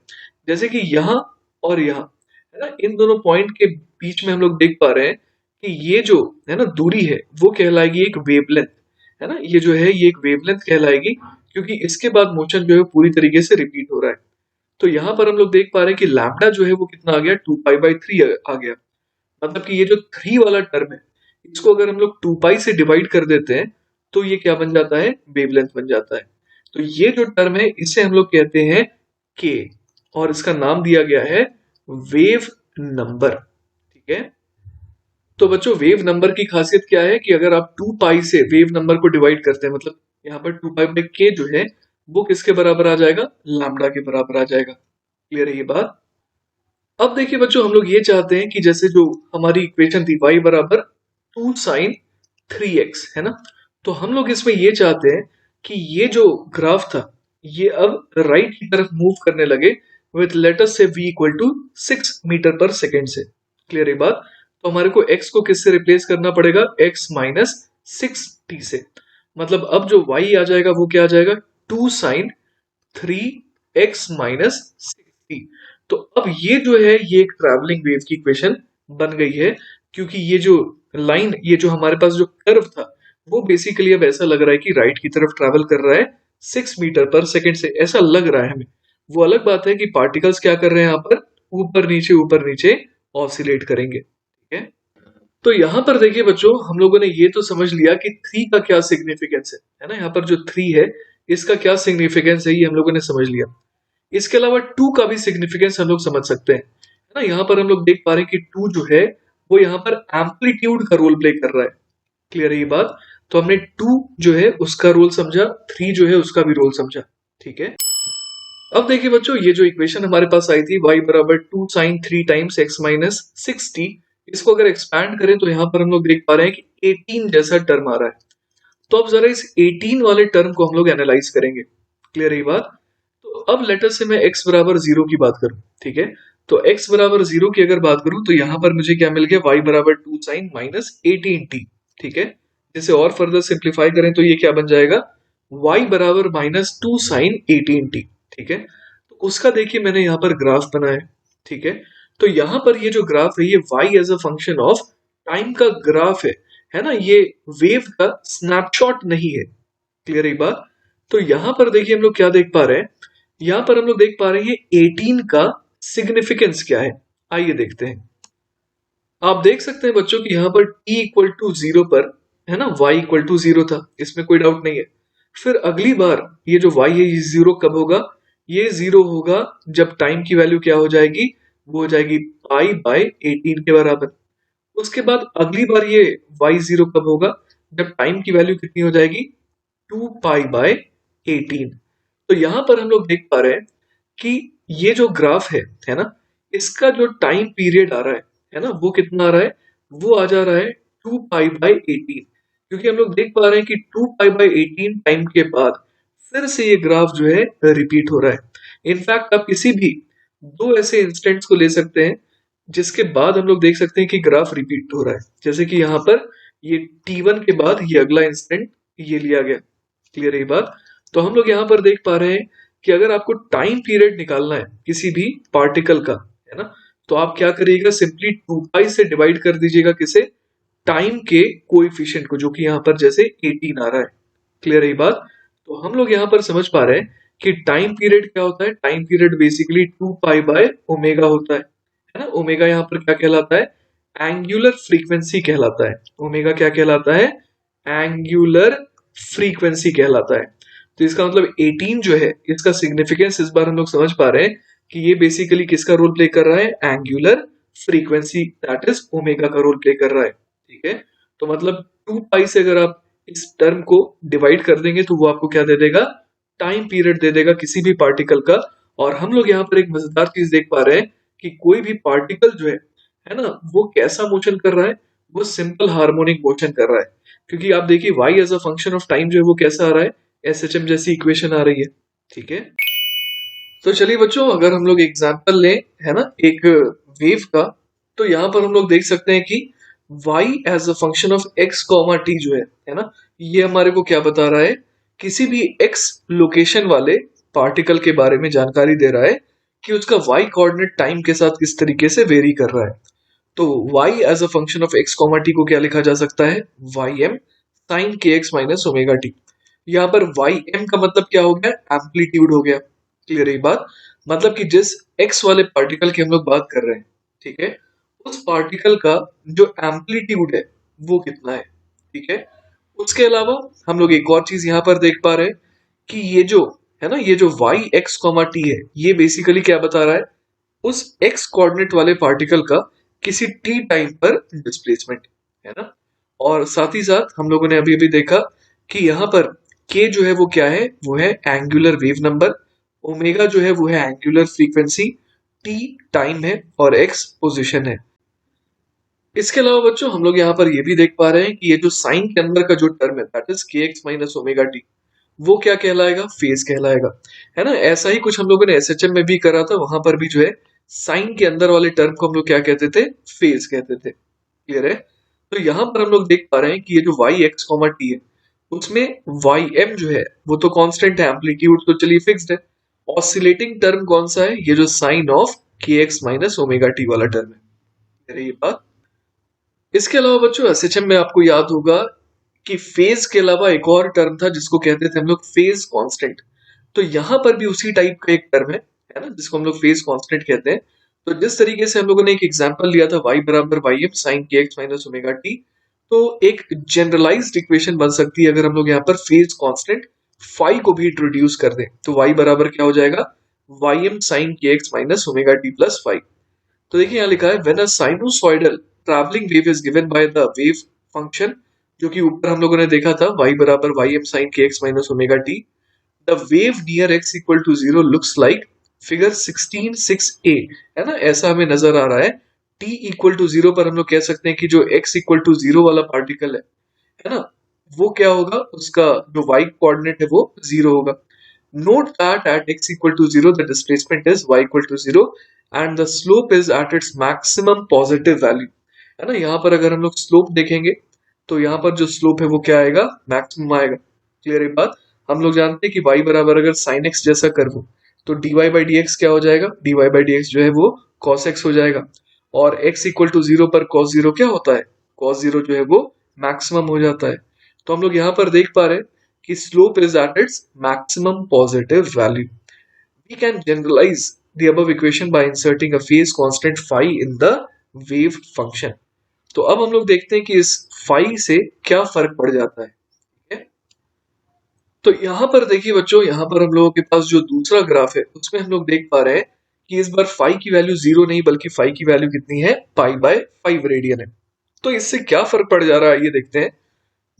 जैसे कि यहाँ और यहाँ, है ना, इन दोनों पॉइंट के बीच में हम लोग देख पा रहे हैं कि ये जो है ना दूरी है वो कहलाएगी एक वेवलेंथ, है ना, ये जो है ये एक वेवलेंथ कहलाएगी, क्योंकि इसके बाद मोशन जो है पूरी तरीके से रिपीट हो रहा है। तो यहाँ पर हम लोग देख पा रहे हैं कि लैम्डा जो है वो कितना आ गया, 2π/3 आ गया। मतलब कि ये जो 3 वाला टर्म है, इसको अगर हम लोग 2π से डिवाइड कर देते हैं तो ये क्या बन जाता है, वेवलेंथ बन जाता है। तो ये जो टर्म है इसे हम लोग कहते हैं k, और इसका नाम दिया गया है वेव नंबर। ठीक है, तो बच्चों वेव नंबर की खासियत क्या है कि अगर आप 2π से वेव नंबर को डिवाइड करते हैं, मतलब यहाँ पर 2π/k जो है वो किसके बराबर आ जाएगा, लैम्डा के बराबर आ जाएगा। क्लियर है ये बात? अब देखिए बच्चों, हम लोग ये चाहते हैं कि जैसे जो हमारी इक्वेशन थी y बराबर 2 sin 3x, है ना, तो हम लोग इसमें ये चाहते हैं कि ये जो ग्राफ था ये अब राइट की तरफ मूव करने लगे विथ लेट अस से v equal to 6 metre per second से। क्लियर है बात? तो हमारे को x को किससे रिप्लेस करना पड़ेगा, x-6t से। मतलब अब जो y आ जाएगा वो क्या आ जाएगा, 2 sin 3x-6t। तो अब ये जो है ये एक ट्रैवलिंग वेव की इक्वेशन बन गई है, क्योंकि ये जो लाइन, ये जो हमारे पास जो कर्व था वो बेसिकली अब ऐसा लग रहा है कि राइट की तरफ ट्रैवल कर रहा है 6 मीटर पर सेकेंड से, ऐसा लग रहा है हमें। वो अलग बात है कि पार्टिकल्स क्या कर रहे हैं यहाँ पर, ऊपर नीचे ऑसिलेट करेंगे। ठीक है, तो यहाँ पर देखिए बच्चों, हम लोगों ने ये तो समझ लिया कि 3 का क्या सिग्निफिकेंस है ना, यहाँ पर जो 3 है इसका क्या सिग्निफिकेंस है ये हम लोगों ने समझ लिया। इसके अलावा 2 का भी सिग्निफिकेंस हम लोग समझ सकते हैं, है ना। यहाँ पर हम लोग देख पा रहे हैं कि 2 जो है वो यहाँ पर एम्पलीट्यूड का रोल प्ले कर रहा है। क्लियर है ये बात? तो हमने 2 जो है उसका रोल समझा, 3 जो है उसका भी रोल समझा। ठीक है, अब देखिए बच्चों, ये जो इक्वेशन हमारे पास आई थी y बराबर 2 sin 3 टाइम्स x-6t, इसको अगर एक्सपैंड करें तो यहाँ पर हम लोग देख पा रहे हैं कि 18 जैसा टर्म आ रहा है। तो अब जरा इस 18 वाले टर्म को हम लोग एनालाइज करेंगे। क्लियर है ये बात? तो अब लेटर से मैं x बराबर 0 की बात करूं। ठीक है, तो x बराबर 0 की अगर बात करूं तो यहाँ पर मुझे क्या मिल गया, y बराबर 2 sin -18t। ठीक है, इसे और फर्दर सिंप्लीफाई करें तो ये क्या बन जाएगा, y बराबर -2 sin 18t। ठीक है, तो उसका देखिए मैंने यहाँ पर ग्राफ बनाया। ठीक है, तो यहाँ पर ये जो ग्राफ है ये y as a function of time का ग्राफ है ना, ये वेव का स्नैपशॉट नहीं है। क्लियर है बात? तो यहाँ पर देखिए हम लोग क्या देख पा रहे हैं, यहाँ पर हम लोग देख पा रहे हैं 18 का सिग्निफिकेंस क्या है। आइए देखते हैं। आप देख सकते हैं बच्चों कि यहाँ पर t इक्वल टू 0 पर, है ना, y इक्वल टू 0 था, इसमें कोई डाउट नहीं है। फिर अगली बार ये जो y है ये 0 कब होगा, ये 0 होगा जब टाइम की वैल्यू क्या हो जाएगी, वो हो जाएगी π/18 के बराबर। उसके बाद अगली बार ये y0 कब होगा, जब टाइम की वैल्यू कितनी हो जाएगी, 2π/18। तो यहां पर हम लोग देख पा रहे हैं कि ये जो ग्राफ है ना, इसका जो टाइम पीरियड आ रहा है ना, वो कितना आ रहा है, वो आ जा रहा है 2π/18, क्योंकि हम लोग देख पा रहे हैं कि 2π/18 टाइम के बाद फिर से ये ग्राफ जो है रिपीट हो रहा है। इनफैक्ट आप किसी भी दो ऐसे इंस्टेंट्स को ले सकते हैं जिसके बाद हम लोग देख सकते हैं कि ग्राफ रिपीट हो रहा है। जैसे कि यहाँ पर ये T1 के बाद ये अगला इंस्टेंट ये लिया गया। क्लियर है ये बात? तो हम लोग यहाँ पर देख पा रहे हैं कि अगर आपको टाइम पीरियड निकालना है किसी भी पार्टिकल का, है ना, तो आप क्या करिएगा, सिंपली 2π से डिवाइड कर दीजिएगा किसे, टाइम के कोएफिशिएंट को, जो कि यहाँ पर जैसे 18 आ रहा है। क्लियर है ये बात? तो हम लोग यहाँ पर समझ पा रहे हैं कि टाइम पीरियड क्या होता है। टाइम पीरियड बेसिकली 2π/ओमेगा होता है ना। ओमेगा यहाँ पर क्या कहलाता है, एंगुलर फ्रीक्वेंसी कहलाता है। ओमेगा क्या कहलाता है, एंगुलर फ्रीक्वेंसी कहलाता है। तो इसका मतलब 18 जो है, इसका सिग्निफिकेंस इस बार हम लोग समझ पा रहे हैं कि ये बेसिकली किसका रोल प्ले कर रहा है, angular frequency, that is omega का रोल प्ले कर रहा है। ठीक है, तो मतलब 2π से अगर आप इस टर्म को डिवाइड कर देंगे तो वो आपको क्या दे देगा, टाइम पीरियड दे देगा किसी भी पार्टिकल का। और हम लोग यहाँ पर एक मजेदार चीज देख पा रहे हैं कि कोई भी पार्टिकल जो है ना, वो कैसा मोशन कर रहा है, वो सिंपल हार्मोनिक मोशन कर रहा है। क्योंकि आप देखिए y as a function of time जो है वो कैसा आ रहा है, एसएचएम जैसी इक्वेशन आ रही है। ठीक है, तो चलिए बच्चों, अगर हम लोग एग्जांपल लें, है ना, एक वेव का, तो यहाँ पर हम लोग देख सकते हैं कि y as a function of x comma t जो है ना, ये हमारे को क्या बता रहा है, किसी भी x लोकेशन वाले पार्टिकल के बारे में जानकारी दे रहा है कि उसका y कोऑर्डिनेट टाइम के साथ किस तरीके से वेरी कर रहा है। तो y as a function of x comma t को क्या लिखा जा सकता है, ym साइन के एक्स माइनस ओमेगा टी। यहाँ पर ym का मतलब क्या हो गया, एम्पलीट्यूड हो गया। क्लियर है ये बात? मतलब कि जिस x वाले पार्टिकल की हम लोग बात कर रहे हैं, ठीक है, उस पार्टिकल का जो एम्पलीट्यूड है वो कितना है। ठीक है, उसके अलावा हम लोग एक और चीज यहाँ पर देख पा रहे हैं कि ये जो है ना, ये जो y x कॉमा t है, ये बेसिकली क्या बता रहा है, उस x कोऑर्डिनेट वाले पार्टिकल का किसी t टाइम पर डिस्प्लेसमेंट, है ना। और साथ ही साथ हम लोगों ने अभी अभी देखा कि यहाँ पर k जो है वो क्या है, वो है एंगुलर वेव नंबर, ओमेगा जो है वो है एंगुलर फ्रीक्वेंसी, t टाइम है और x पोजीशन है। इसके अलावा बच्चों हम लोग यहाँ पर ये भी देख पा रहे हैं कि ये जो साइन के अंदर का जो टर्म है, दैट इज के एक्स माइनस ओमेगा टी, वो क्या कहलाएगा, फेज कहलाएगा, है ना। ऐसा ही कुछ हम लोगों ने एसएचएम में भी करा था, वहां पर भी जो है साइन के अंदर वाले टर्म को हम लोग क्या कहते थे, फेज कहते थे। क्लियर है? तो यहाँ पर हम लोग देख पा रहे हैं कि ये जो वाई एक्स कॉमा टी है, उसमें वाई एम जो है वो तो कांस्टेंट है, एम्पलीट्यूड तो चलिए फिक्स्ड है। ऑसिलेटिंग टर्म कौन सा है, ये जो sign of k x minus omega T वाला टर्म है। क्लियर है ये बात? इसके अलावा बच्चों एसएचएम में आपको याद होगा कि फेज के अलावा एक और टर्म था जिसको कहते थे हम लोग फेज कांस्टेंट। तो यहाँ पर भी उसी टाइप का एक टर्म है ना, जिसको हम लोग फेज कांस्टेंट कहते हैं। तो जिस तरीके से हम लोगों ने एक एग्जांपल लिया था y बराबर वाई एम साइन के एक्स माइनस ओमेगा टी, तो एक जनरलाइज्ड इक्वेशन बन सकती है अगर हम लोग यहाँ पर फेज कांस्टेंट फाई को भी इंट्रोड्यूस कर दें, तो y बराबर क्या हो जाएगा, वाई एम साइन के x minus omega T plus phi. तो देखिए यहाँ लिखा है when a sinusoidal travelling wave is given by the wave function, जो कि ऊपर हम लोगों ने देखा था y बराबर वाई एम साइन के x minus omega t, the wave near x equal to zero looks like figure 16(6)a, है ना, ऐसा हमें नजर आ रहा है। t इक्वल टू जीरो पर हम लोग कह सकते हैं कि जो x इक्वल टू जीरो वाला पार्टिकल है ना, वो क्या होगा, उसका जो y कोऑर्डिनेट है वो जीरो होगा। Note that at x equal to 0 the displacement is y equal to 0 and the slope is at its maximum positive value, है ना। यहाँ पर अगर हम लोग स्लोप देखेंगे तो यहाँ पर जो स्लोप है वो क्या आएगा, मैक्सिमम आएगा। क्लियर है बात? हम लोग जानते हैं कि y बराबर अगर sin x जैसा कर्व हो तो dy by dx क्या हो जाएगा, dy by dx जो है वो cos x हो जाएगा। और x इक्वल टू जीरो पर cos जीरो क्या होता है, cos जीरो जो है वो मैक्सिमम हो जाता है। तो हम लोग यहाँ पर देख पा रहे हैं कि slope is at its maximum positive value. We can generalize the above equation by inserting a phase constant phi in the wave function. तो अब हम लोग देखते हैं कि इस phi से क्या फर्क पड़ जाता है। ठीक है? तो यहाँ पर देखिए बच्चों, यहाँ पर हम लोगों के पास जो दूसरा ग्राफ है उसमें हम लोग देख पा रहे हैं कि इस बार phi की वैल्यू जीरो नहीं बल्कि phi की वैल्यू कितनी है, π/5 रेडियन है। तो इससे क्या फर्क पड़ जा रहा है ये देखते हैं।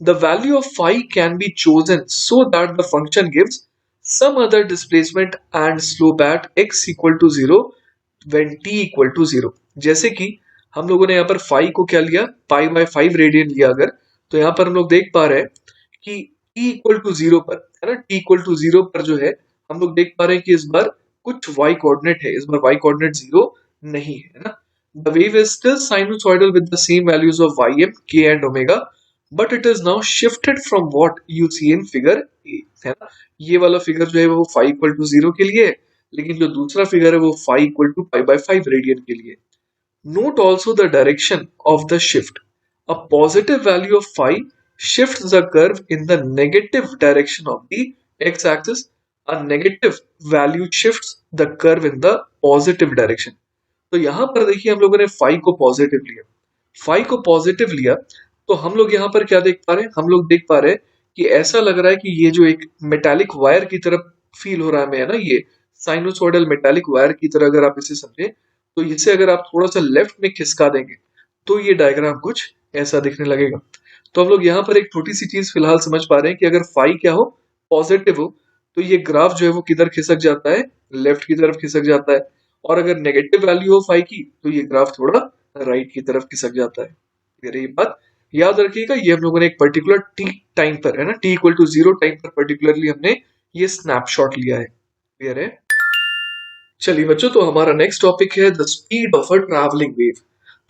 The value of phi can be chosen so that the function gives some other displacement and slope at x equal to 0 when t equal to 0। जैसे कि हम लोगों ने यहाँ पर फाई को क्या लिया, पाई बाय 5 रेडियन लिया अगर, तो यहाँ पर हम लोग देख पा रहे हैं कि t इक्वल टू 0 पर, है ना, t इक्वल टू 0 पर जो है हम लोग देख पा रहे हैं कि इस बार कुछ y कोऑर्डिनेट है, इस बार y कोऑर्डिनेट 0 नहीं है ना। The wave is still sinusoidal with the same values of ym, k and omega, but it is now shifted from what you see in figure A, है ना। ये वाला फिगर जो है वो फाई इक्वल टू 0 के लिए है, लेकिन जो दूसरा फिगर है वो phi equal to pi by 5 radian के लिए। Note also the direction of the shift. A positive value of phi shifts the curve in the negative direction of the x-axis. A negative value shifts the curve in the positive direction. तो यहां पर देखिए हम लोगों ने phi को positive लिया, phi को पॉजिटिव लिया, तो हम लोग यहाँ पर क्या देख पा रहे हैं, हम लोग देख पा रहे हैं कि ऐसा लग रहा है कि ये जो एक मेटालिक वायर की तरफ फील हो रहा है हमें, है ना, ये साइनोसॉइडल मेटालिक वायर की तरह अगर आप इसे समझे, तो इसे अगर आप थोड़ा सा लेफ्ट में खिसका देंगे तो ये डायग्राम कुछ ऐसा दिखने लगेगा। तो हम लोग यहाँ पर एक छोटी सी चीज फिलहाल समझ पा रहे हैं कि अगर फाई क्या हो, पॉजिटिव हो, तो ये ग्राफ जो है वो किधर खिसक जाता है, लेफ्ट की तरफ खिसक जाता है, और अगर नेगेटिव वैल्यू हो फाई की तो ये ग्राफ थोड़ा राइट की तरफ खिसक जाता है। क्लियर है ये बात, याद रखिएगा। ये हम लोगों ने एक पर्टिकुलर टी टाइम पर, है ना, टी इक्वल टू 0 टाइम पर पर्टिकुलरली हमने ये स्नैपशॉट लिया है। क्लियर है। चलिए बच्चों, तो हमारा नेक्स्ट टॉपिक है the speed of a travelling wave.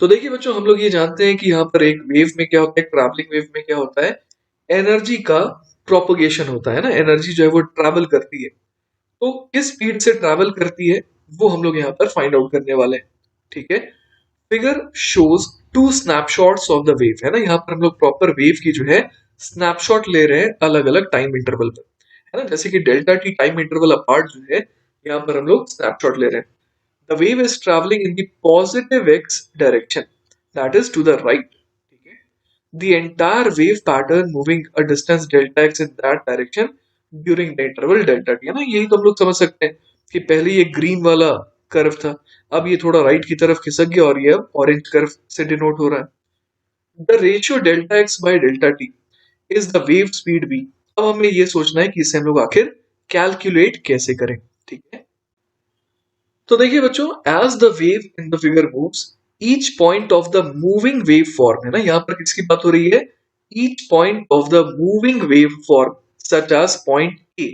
तो देखिए बच्चों, हम लोग ये जानते हैं कि यहाँ पर एक वेव में क्या होता है, ट्रैवलिंग वेव में क्या होता है, एनर्जी का प्रोपोगेशन होता है ना, एनर्जी जो है वो ट्रैवल करती है। तो किस स्पीड से ट्रैवल करती है वो हम लोग यहाँ पर फाइंड आउट करने वाले हैं। ठीक है। Figure shows two snapshots of the wave, है ना, यहाँ पर हम लोग प्रॉपर वेव की जो है स्नैपशॉट ले रहे हैं अलग अलग टाइम इंटरवल पर, है ना, जैसे कि delta T time interval apart जो है यहाँ पर हम लोग स्नैपशॉट ले रहे हैं। The wave is travelling in the positive x direction, that is to the right. ठीक है। The entire wave pattern moving a distance delta x in that direction during the interval delta t, है ना, यही तो हम लोग समझ सकते हैं कि पहले ये ग्रीन वाला कर्व था, अब ये थोड़ा राइट की तरफ खिसक गया और ये अब ऑरेंज कर्व से डिनोट हो रहा है। The ratio delta x by delta t is the wave speed v. अब हमें ये सोचना है कि इसे हम लोग आखिर कैलकुलेट कैसे करें। ठीक है। तो देखिए बच्चों, as the wave in the figure moves, each point of the moving wave form, है ना, यहां पर किसकी बात हो रही है, each point of the moving wave form such as point A,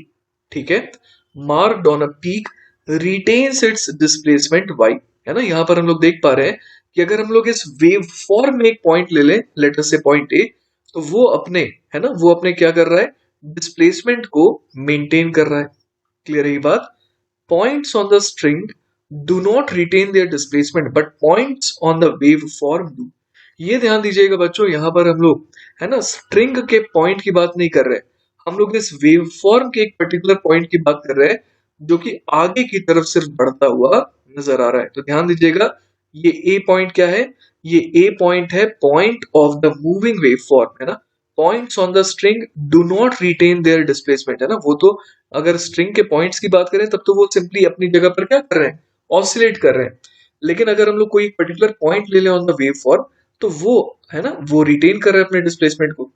ठीक है, marked on a peak retains its displacement y, है ना। यहां पर हम लोग देख पा रहे हैं कि अगर हम लोग इस वेव फॉर्म में एक पॉइंट ले लें, लेट अस से पॉइंट ए, तो वो अपने, है ना, वो अपने क्या कर रहा है, डिस्प्लेसमेंट को मेंटेन कर रहा है। क्लियर है ये बात। Points on the string do not retain their displacement but points on the waveform do। ये ध्यान दीजिएगा बच्चों, यहाँ पर हम लोग, है ना, स्ट्रिंग के पॉइंट की बात नहीं कर रहे, हम लोग इस वेवफॉर्म के एक पर्टिकुलर पॉइंट की बात कर रहे हैं जो कि आगे की तरफ सिर्फ बढ़ता हुआ नजर आ रहा है। तो ध्यान दीजिएगा, ये ए पॉइंट क्या है, ये ए पॉइंट है point of the moving waveform, है ना। Points on the string do not retain their displacement, है ना, वो तो अगर स्ट्रिंग के पॉइंट्स की बात करें तब तो वो सिंपली अपनी जगह पर क्या कर रहे हैं, ऑसिलेट कर रहे हैं। लेकिन अगर हम लोग कोई पर्टिकुलर पॉइंट ले लें ऑन द वेव फॉर्म, तो वो, है ना, वो रिटेन कर रहे हैं अपने डिस्प्लेसमेंट को।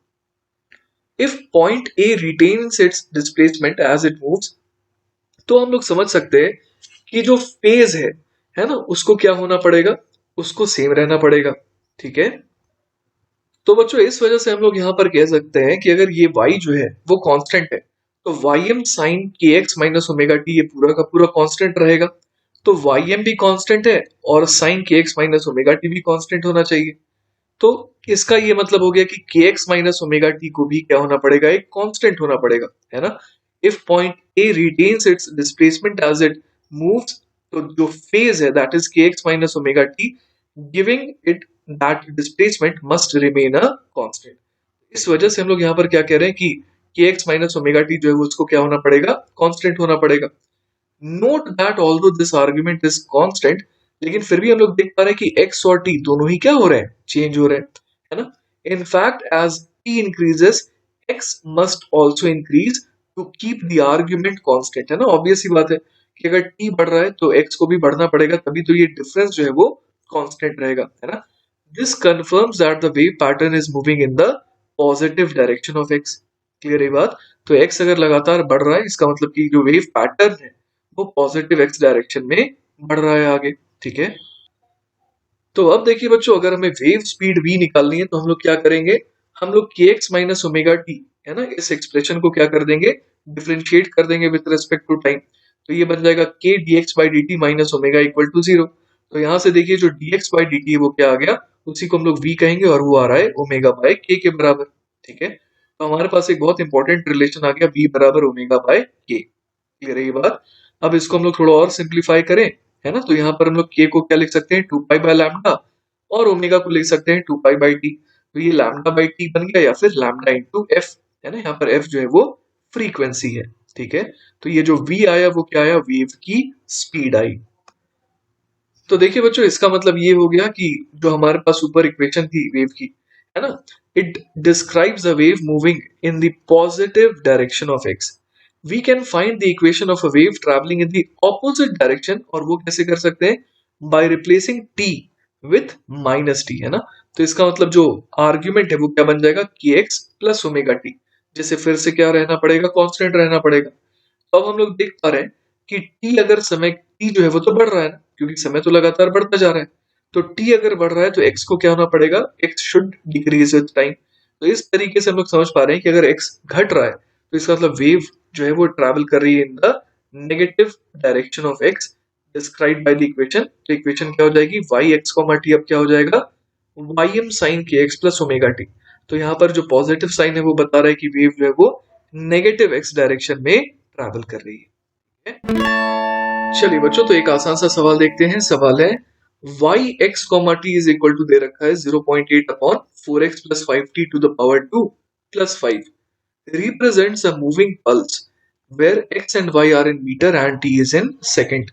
If point A retains its displacement as it moves, तो हम लोग समझ सकते हैं कि जो फेज है ना, उसको क्या होना पड़ेगा, उसको सेम रहना पड़ेगा। ठीक है। तो बच्चों, इस वजह से हम लोग यहाँ पर कह सकते हैं कि अगर ये y जो है वो कांस्टेंट है, तो ym sin kx minus omega T ये पूरा का पूरा कांस्टेंट रहेगा। तो ym भी कांस्टेंट है और sin kx minus omega T भी कांस्टेंट होना चाहिए। तो इसका ये मतलब हो गया कि kx माइनस ओमेगा टी को भी क्या होना पड़ेगा, एक कांस्टेंट होना पड़ेगा, है ना। If point A retains its displacement as it moves, तो जो फेज है that is kx minus omega t, giving it that displacement must remain a constant. इस वजह से हम लोग यहाँ पर क्या कह रहे हैं कि kx माइनस ओमेगा टी जो है उसको क्या होना पड़ेगा, कांस्टेंट होना पड़ेगा। Note that although this argument is constant, लेकिन फिर भी हम लोग देख पा रहे हैं कि x और t दोनों ही क्या हो रहे हैं, चेंज हो रहे हैं, है ना। In fact as t increases, x must also increase to keep the argument constant, है ना। ऑब्वियस सी बात है कि अगर t बढ़ रहा है तो x को भी बढ़ना पड़ेगा, तभी तो ये डिफरेंस जो है वो कांस्टेंट रहेगा, है ना। This confirms that the wave pattern is moving in the positive direction of x। Clear है बात। तो x अगर लगातार बढ़ रहा है, इसका मतलब कि जो वेव पैटर्न है वो पॉजिटिव x डायरेक्शन में बढ़ रहा है आगे। ठीक है। तो अब देखिए बच्चों, अगर हमें वेव स्पीड v निकालनी है तो हम लोग क्या करेंगे, हम लोग kx माइनस ओमेगा टी है ना, इस एक्सप्रेशन को क्या कर देंगे, डिफरेंशिएट कर देंगे विद रिस्पेक्ट टू टाइम। तो ये बन जाएगा k dx by dt minus omega equal to 0। तो यहाँ से देखिए जो dx बाई dt है वो क्या आ गया, उसी को हम लोग v कहेंगे और वो आ रहा है ओमेगा बाय k के बराबर। ठीक है, तो हमारे पास एक बहुत इंपॉर्टेंट रिलेशन आ गया, v बराबर ओमेगा बाय k। क्लियर है ये बात। अब इसको हम लोग थोड़ा और सिंप्लीफाई करें, है ना, तो यहाँ पर हम लोग k को क्या लिख सकते हैं, 2 पाई बाय लैम्डा, और ओमेगा को लिख सकते हैं 2 पाई बाय टी। तो ये लैम्डा बाय टी बन गया, या फिर लैम्डा इंटू एफ, है ना, यहाँ पर एफ जो है वो फ्रीक्वेंसी है। ठीक है, तो ये जो v आया वो क्या आया, वेव की स्पीड आई। तो देखिए बच्चों, इसका मतलब ये हो गया कि जो हमारे पास ऊपर इक्वेशन थी वेव की, है ना, it describes a wave moving in the positive direction of x. We can find the equation of a wave travelling in the opposite direction, और वो कैसे कर सकते हैं, by replacing t with minus t, है ना। तो इसका मतलब जो आर्ग्यूमेंट है वो क्या बन जाएगा, के एक्स प्लस ओमेगा टी, जैसे फिर से क्या रहना पड़ेगा, कांस्टेंट रहना पड़ेगा। तो अब हम लोग देख पा रहे हैं कि t अगर समय t जो है वो तो बढ़ रहा है ना, क्योंकि समय तो लगातार बढ़ता जा रहा है। तो t अगर बढ़ रहा है तो x को क्या होना पड़ेगा, x should decrease with time. तो इस तरीके से हम लोग समझ पा रहे हैं कि अगर x घट रहा है तो इसका मतलब वेव जो है वो ट्रैवल कर रही है in the negative direction of x described by the equation. तो इक्वेशन क्या हो जाएगी, y x t, अब क्या हो जाएगा, ym sin kx plus omega t। तो यहाँ पर जो पॉजिटिव साइन है वो बता रहा है कि वेव जो है वो नेगेटिव x डायरेक्शन में ट्रैवल कर रही है। चलिए बच्चों, तो एक आसान सा सवाल देखते हैं। सवाल है y x t is equal to दे रखा है 0.8 upon 4x plus 5t to the power 2 plus 5 represents a moving pulse where x and y are in meter and t is in second.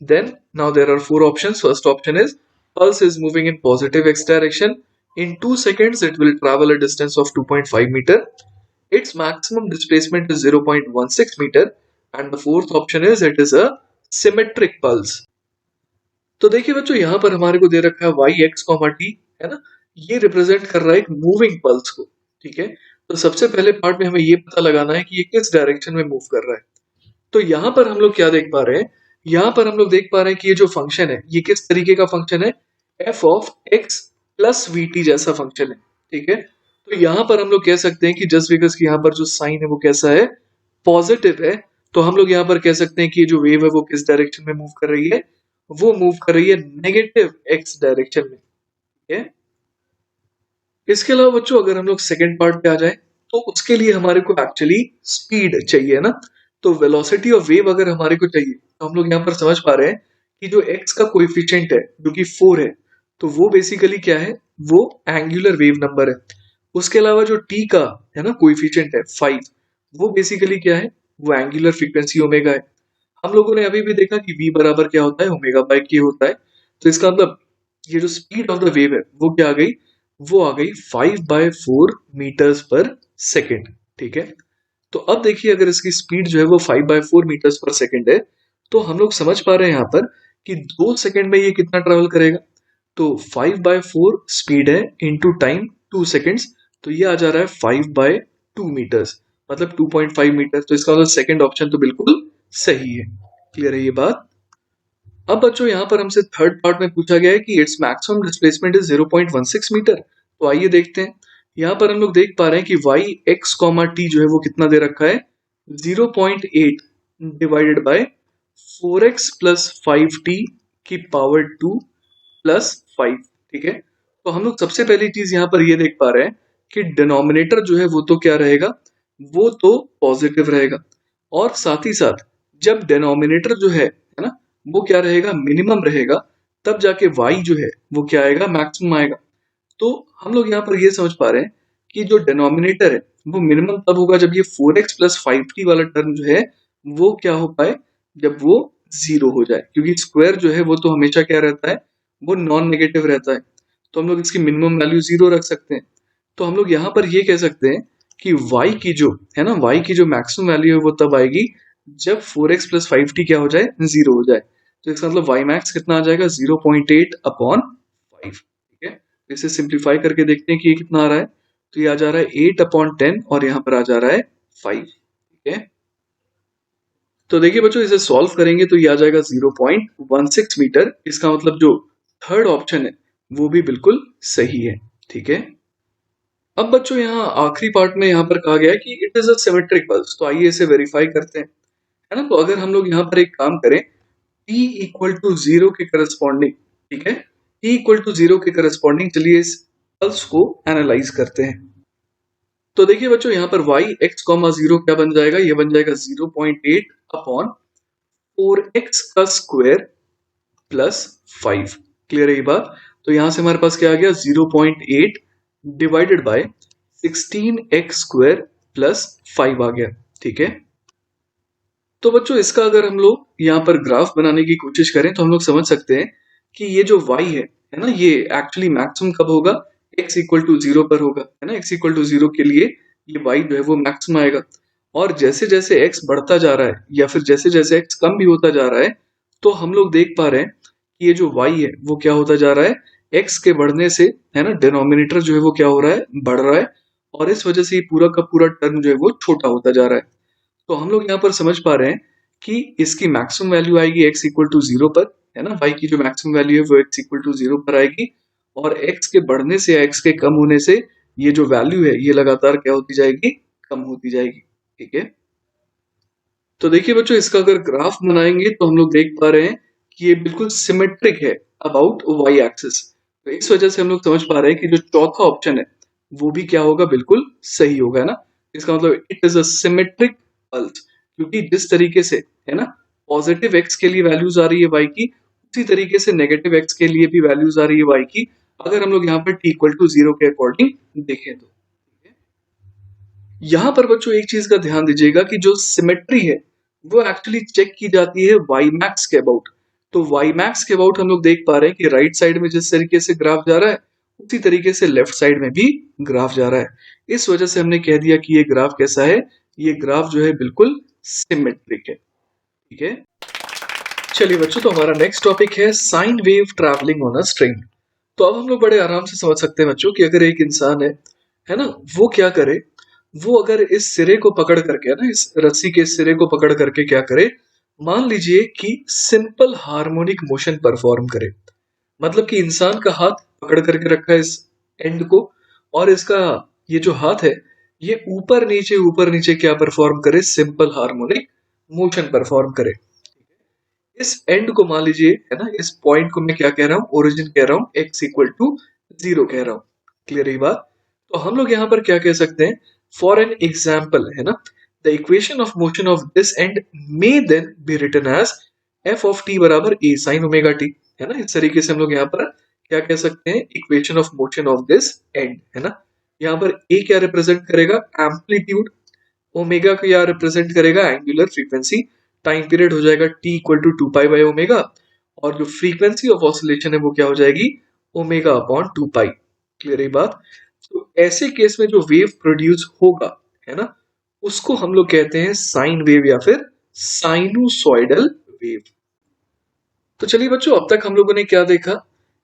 Then now there are four options. First option is pulse is moving in positive x direction. In 2 seconds it will travel a distance of 2.5 meter. Its maximum displacement is 0.16 meter, and the fourth option is it is a symmetric pulse. तो देखिए बच्चों, यहाँ पर हमारे को दे रखा है Y x comma T, है ना, ये रिप्रेजेंट कर रहा है एक मूविंग पल्स को। ठीक है, तो सबसे पहले पार्ट में हमें ये पता लगाना है कि ये किस डायरेक्शन में मूव कर रहा है। तो यहाँ पर हम लोग क्या देख पा रहे हैं, यहाँ पर हम लोग देख पा रहे हैं कि ये जो फंक्शन है ये किस तरीके का फंक्शन है, F of x plus we T जैसा फंक्शन है। ठीक है, तो यहाँ पर हम लोग कह सकते हैं कि जस्ट बिकॉज की यहाँ पर जो साइन है वो कैसा है, पॉजिटिव है, तो हम लोग यहाँ पर कह सकते हैं कि ये जो वेव है वो किस डायरेक्शन में मूव कर रही है, वो मूव कर रही है नेगेटिव एक्स डायरेक्शन में। ठीक है, इसके अलावा बच्चों अगर हम लोग सेकेंड पार्ट पे आ जाए तो उसके लिए हमारे को एक्चुअली स्पीड चाहिए ना। तो वेलोसिटी ऑफ वेव अगर हमारे को चाहिए तो हम लोग यहाँ पर समझ पा रहे हैं कि जो x का कोएफिशिएंट है जो कि 4 है, तो वो बेसिकली क्या है, वो एंगुलर वेव नंबर है। उसके अलावा जो t का है ना कोएफिशिएंट है 5, वो बेसिकली क्या है, वो एंगुलर फ्रीक्वेंसी ओमेगा है। हम लोगों ने अभी भी देखा कि v बराबर क्या होता है, ओमेगा बाय k होता है। तो इसका मतलब ये जो स्पीड ऑफ द वेव है वो क्या आ गई, वो आ गई 5/4 मीटर्स पर सेकेंड। ठीक है, तो अब देखिए अगर इसकी स्पीड जो है वो 5/4 मीटर्स पर सेकेंड है, तो हम लोग समझ पा रहे हैं यहाँ पर कि 2 सेकेंड में ये कितना ट्रेवल करेगा। तो 5/4 स्पीड है इंटू टाइम 2 सेकेंड्स, तो ये आ जा रहा है 5/2 मीटर्स, मतलब 2.5 मीटर। तो इसका मतलब सेकेंड ऑप्शन तो बिल्कुल सही है। क्लियर है ये बात। अब बच्चों यहाँ पर हमसे थर्ड पार्ट में पूछा गया है कि it's maximum displacement is 0.16 metre. तो आइए देखते हैं। यहाँ पर हम लोग देख पा रहे हैं कि वाई एक्स कॉमा टी जो है वो कितना दे रखा है, 0.8 divided by 4x plus 5t की पावर 2 प्लस 5। ठीक है, तो हम लोग सबसे पहली चीज यहाँ पर ये देख पा रहे हैं कि डिनोमिनेटर जो है वो तो क्या रहेगा, वो तो पॉजिटिव रहेगा, और साथ ही साथ जब डिनोमिनेटर जो है ना, वो क्या रहेगा, मिनिमम रहेगा, तब जाके y जो है वो क्या आएगा, मैक्सिमम आएगा। तो हम लोग यहाँ पर ये समझ पा रहे हैं कि जो डिनोमिनेटर है वो मिनिमम तब होगा जब ये 4x प्लस 5t वाला टर्म जो है वो क्या हो पाए, जब वो 0 हो जाए, क्योंकि स्क्वायर जो है वो तो हमेशा क्या रहता है, वो नॉन नेगेटिव रहता है। तो हम लोग इसकी मिनिमम वैल्यू 0 रख सकते हैं। तो हम लोग यहाँ पर ये कह सकते हैं कि y की जो है ना, y की जो मैक्सिमम वैल्यू है वो तब आएगी जब 4x प्लस 5t क्या हो जाए, 0 हो जाए। तो इसका मतलब y मैक्स कितना आ जाएगा, 0.8 अपॉन 5। ठीक है, तो इसे सिंप्लीफाई करके देखते हैं कि ये कितना आ रहा है। तो ये आ जा रहा है 8/10 और यहाँ पर आ जा रहा है 5। ठीक है, तो देखिए बच्चों इसे सॉल्व करेंगे तो ये आ जाएगा 0.16 मीटर। इसका मतलब जो थर्ड ऑप्शन है वो भी बिल्कुल सही है। ठीक है। अब बच्चों यहाँ आखिरी पार्ट में यहाँ पर कहा गया है कि it is a symmetric pulse, तो आइए इसे वेरीफाई करते हैं, है ना। तो अगर हम लोग यहाँ पर एक काम करें, t इक्वल टू जीरो के करस्पॉन्डिंग, ठीक है, t इक्वल टू जीरो के करस्पॉन्डिंग, चलिए इस पल्स को एनालाइज करते हैं। तो देखिए बच्चों यहाँ पर y x कॉमा जीरो क्या बन जाएगा, ये बन जाएगा 0.8 अपॉन 4x का स्क्वायर प्लस 5। क्लियर है ये बात। तो यहां से हमारे पास क्या आ गया, 0.8 divided by 16x square plus 5 आ गया। ठीक है। तो बच्चों इसका अगर हम लोग यहाँ पर ग्राफ बनाने की कोशिश करें तो हम लोग समझ सकते हैं कि ये जो y है ना, ये एक्चुअली मैक्सिमम कब होगा, x इक्वल टू जीरो पर होगा, है ना। x इक्वल टू जीरो के लिए ये y जो है वो मैक्सिमम आएगा। और जैसे जैसे x बढ़ता जा रहा है या फिर जैसे जैसे x कम भी होता जा रहा है, तो हम लोग देख पा रहे हैं कि ये जो y है वो क्या होता जा रहा है, x के बढ़ने से, है ना, डिनोमिनेटर जो है वो क्या हो रहा है, बढ़ रहा है। और इस वजह से ये पूरा का पूरा टर्म जो है वो छोटा होता जा रहा है। तो हम लोग यहाँ पर समझ पा रहे हैं कि इसकी मैक्सिमम वैल्यू आएगी x इक्वल टू जीरो पर, है ना। y की जो मैक्सिमम वैल्यू है वो x इक्वल टू जीरो पर आएगी, और x के बढ़ने से या x के कम होने से ये जो वैल्यू है ये लगातार क्या होती जाएगी, कम होती जाएगी। ठीक है। तो देखिए बच्चों इसका अगर ग्राफ बनाएंगे तो हम लोग देख पा रहे हैं कि ये बिल्कुल सिमेट्रिक है अबाउट y एक्सिस। तो इस वजह से हम लोग समझ पा रहे हैं कि जो चौथा ऑप्शन है वो भी क्या होगा, बिल्कुल सही होगा, है ना। इसका मतलब it is a symmetric pulse, क्योंकि जिस तरीके से, है ना, पॉजिटिव x के लिए वैल्यूज आ रही है y की, उसी तरीके से नेगेटिव x के लिए भी वैल्यूज आ रही है y की, अगर हम लोग यहाँ पर t इक्वल टू जीरो के अकॉर्डिंग देखें तो। यहां पर बच्चों एक चीज का ध्यान दीजिएगा कि जो सिमेट्री है वो एक्चुअली चेक की जाती है वाई मैक्स के अबाउट। तो वाई मैक्स के अबाउट हम लोग देख पा रहे हैं कि राइट साइड में जिस तरीके से ग्राफ जा रहा है उसी तरीके से लेफ्ट साइड में भी ग्राफ जा रहा है। इस वजह से हमने कह दिया कि ये ग्राफ कैसा है, ये ग्राफ जो है बिल्कुल सिमेट्रिक है। ठीक है। चलिए बच्चों, तो हमारा नेक्स्ट टॉपिक है sine wave travelling on a string. तो अब हम लोग बड़े आराम से समझ सकते हैं बच्चों कि अगर एक इंसान है ना, वो क्या करे, वो अगर इस सिरे को पकड़ करके, है ना, इस रस्सी के सिरे को पकड़ करके क्या करे, मान लीजिए कि सिंपल हार्मोनिक मोशन परफॉर्म करे। मतलब कि इंसान का हाथ पकड़ करके रखा है इस एंड को, और इसका ये जो हाथ है ये ऊपर नीचे क्या परफॉर्म करे, सिंपल हार्मोनिक मोशन परफॉर्म करे। इस एंड को मान लीजिए, है ना, इस पॉइंट को मैं क्या कह रहा हूँ, ओरिजिन कह रहा हूँ, x इक्वल टू जीरो कह रहा हूँ। क्लियर है बात। तो हम लोग यहाँ पर क्या कह सकते हैं, फॉर एन एग्जाम्पल, है ना, the equation of motion of this end may then be written as f of t बराबर ए साइन ओमेगा टी, है ना। इस तरीके से हम लोग यहाँ पर क्या कह सकते हैं, equation of motion of this and, है ना। यहाँ पर ए क्या रिप्रेजेंट करेगा, एम्पलीट्यूड, ओमेगा को यहाँ रिप्रेजेंट करेगा एंगुलर फ्रीक्वेंसी, टाइम पीरियड हो जाएगा T equal to two pi by omega, और जो फ्रीक्वेंसी ऑफ ऑसिलेशन है वो क्या हो जाएगी, ओमेगा अपॉन टू पाई। क्लियर है बात। तो ऐसे केस में जो वेव प्रोड्यूस होगा, है ना, उसको हम लोग कहते हैं साइन वेव या फिर साइनोसॉइडल वेव। तो चलिए बच्चों, अब तक हम लोगों ने क्या देखा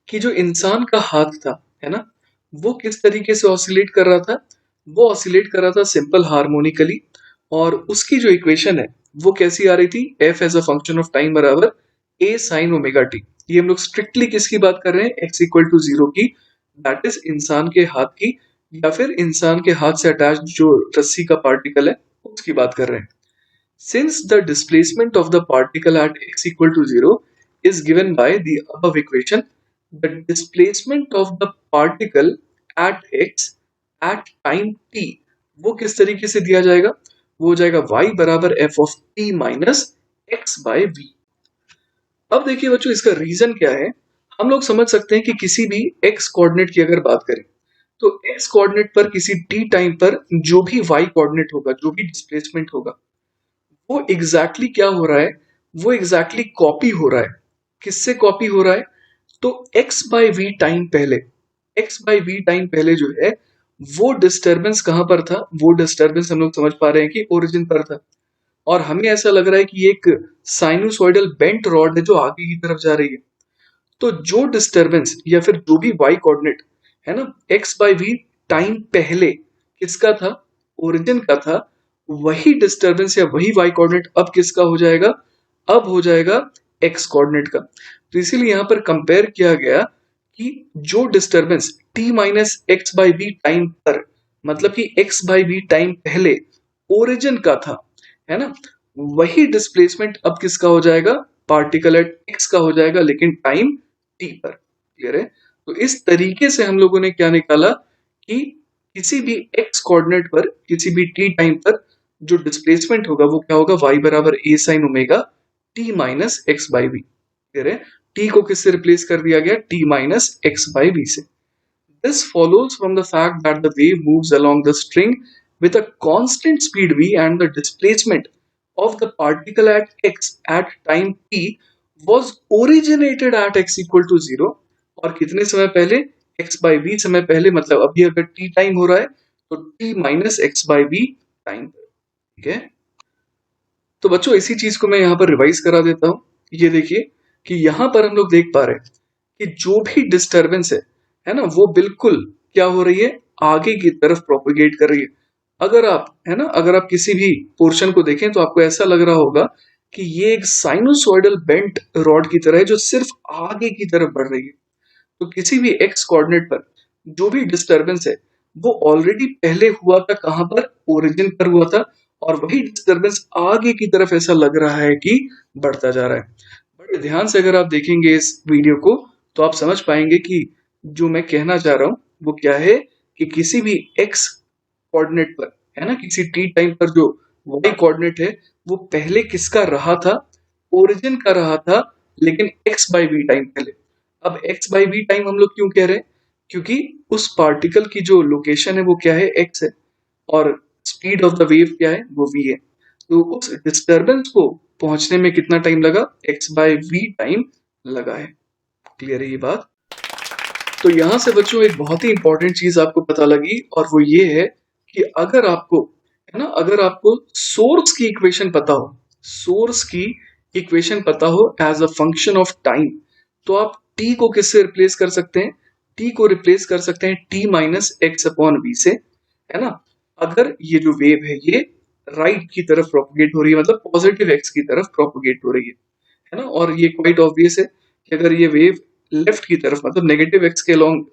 कि जो इंसान का हाथ था, है ना, वो किस तरीके से ऑसिलेट कर रहा था, वो ऑसिलेट कर रहा था सिंपल हार्मोनिकली, और उसकी जो इक्वेशन है वो कैसी आ रही थी, f as a function of time बराबर ए साइन ओमेगा टी। ये हम लोग स्ट्रिक्टली किसकी बात कर रहे हैं, एक्स इक्वल टू जीरो की, दैट इज इंसान के हाथ की, या फिर इंसान के हाथ से अटैच जो रस्सी का पार्टिकल है उसकी बात कर रहे हैं। Since the displacement of the particle at x equal to 0 is given by the above equation, the displacement of the particle at x at time t वो किस तरीके से दिया जाएगा, वो हो जाएगा y बराबर f of t minus x by v। अब देखिए बच्चों इसका रीजन क्या है, हम लोग समझ सकते हैं कि किसी भी x कोऑर्डिनेट की अगर बात करें तो x कोऑर्डिनेट पर किसी t टाइम पर जो भी y कोऑर्डिनेट होगा, जो भी डिस्प्लेसमेंट होगा, वो एग्जैक्टली क्या हो रहा है, वो एग्जैक्टली कॉपी हो रहा है। किससे कॉपी हो रहा है, तो x बाई वी टाइम पहले, x बाई वी टाइम पहले जो है वो डिस्टरबेंस कहां पर था, वो डिस्टरबेंस हम लोग समझ पा रहे हैं कि ओरिजिन पर था, और हमें ऐसा लग रहा है कि एक साइनोसॉइडल बेंट रॉड है जो आगे की तरफ जा रही है। तो जो डिस्टरबेंस या फिर जो भी y कोऑर्डिनेट है ना, x बाई वी टाइम पहले किसका था, ओरिजिन का था, वही डिस्टरबेंस या वही y कोऑर्डिनेट अब किसका हो जाएगा, अब हो जाएगा x कोऑर्डिनेट का। तो इसीलिए यहां पर कंपेयर किया गया कि जो disturbance t minus x by v time पर, मतलब कि x बाई बी टाइम पहले ओरिजिन का था, है ना, वही डिस्प्लेसमेंट अब किसका हो जाएगा, पार्टिकल एट x का हो जाएगा, लेकिन टाइम t पर। क्लियर है? तो इस तरीके से हम लोगों ने क्या निकाला कि किसी भी x कोऑर्डिनेट पर, किसी भी t टाइम पर जो डिस्प्लेसमेंट होगा वो क्या होगा, y बराबर a sine omega t minus x by v. Clear है? t को किससे रिप्लेस कर दिया गया, t minus x by v से। This follows from the fact that the wave moves along the string with a constant speed v and the displacement of the particle at x at time t was originated at x equal to 0 और कितने समय पहले, x by v समय पहले, मतलब अभी अगर t time हो रहा है तो t minus x by v time. ठीक है? तो बच्चों इसी चीज को मैं यहाँ पर रिवाइज करा देता हूँ। ये देखिए कि यहाँ पर हम लोग देख पा रहे हैं कि जो भी डिस्टरबेंस है ना, वो बिल्कुल क्या हो रही है, आगे की तरफ प्रोपेगेट कर रही है। अगर आप, है ना, अगर आप किसी भी पोर्शन को देखें तो आपको ऐसा लग रहा होगा कि ये एक साइनोसॉइडल बेंट रॉड की तरह है जो सिर्फ आगे की तरफ बढ़ रही है। तो किसी भी एक्स कोऑर्डिनेट पर जो भी डिस्टरबेंस है वो ऑलरेडी पहले हुआ था, कहां पर, ओरिजिन पर हुआ था, और वही डिस्टरबेंस आगे की तरफ ऐसा लग रहा है कि बढ़ता जा रहा है। बड़े ध्यान से अगर आप देखेंगे इस वीडियो को तो आप समझ पाएंगे कि जो मैं कहना चाह रहा हूं वो क्या है, कि किसी भी एक्स कोऑर्डिनेट पर, है ना, किसी टी टाइम पर जो वाई कोऑर्डिनेट है वो पहले किसका रहा था, ओरिजिन का रहा था, लेकिन एक्स बाई वी टाइम पहले। अब एक्स बाई वी टाइम हम लोग क्यों कह रहे हैं, क्योंकि उस पार्टिकल की जो लोकेशन है वो क्या है, एक्स है, और स्पीड ऑफ द वेव क्या है, वो वी है। तो उस डिस्टरबेंस को पहुंचने में कितना टाइम लगा, एक्स बाई वी टाइम लगा है। क्लियर है ये बात? तो यहां से बच्चों एक बहुत ही इंपॉर्टेंट चीज आपको पता लगी, और वो ये है कि अगर आपको, है ना, अगर आपको सोर्स की इक्वेशन पता हो, सोर्स की इक्वेशन पता हो as a function of time, तो आप t को किससे रिप्लेस कर सकते हैं, t को रिप्लेस कर सकते हैं t minus x upon v से, है ना। अगर ये जो वेव है ये राइट की तरफ प्रोपोगेट हो रही है, मतलब पॉजिटिव एक्स की तरफ प्रोपोगेट हो रही है ना, और ये क्वाइट ऑब्वियस है कि अगर ये वेव लेफ्ट की तरफ, मतलब नेगेटिव एक्स के अलोंग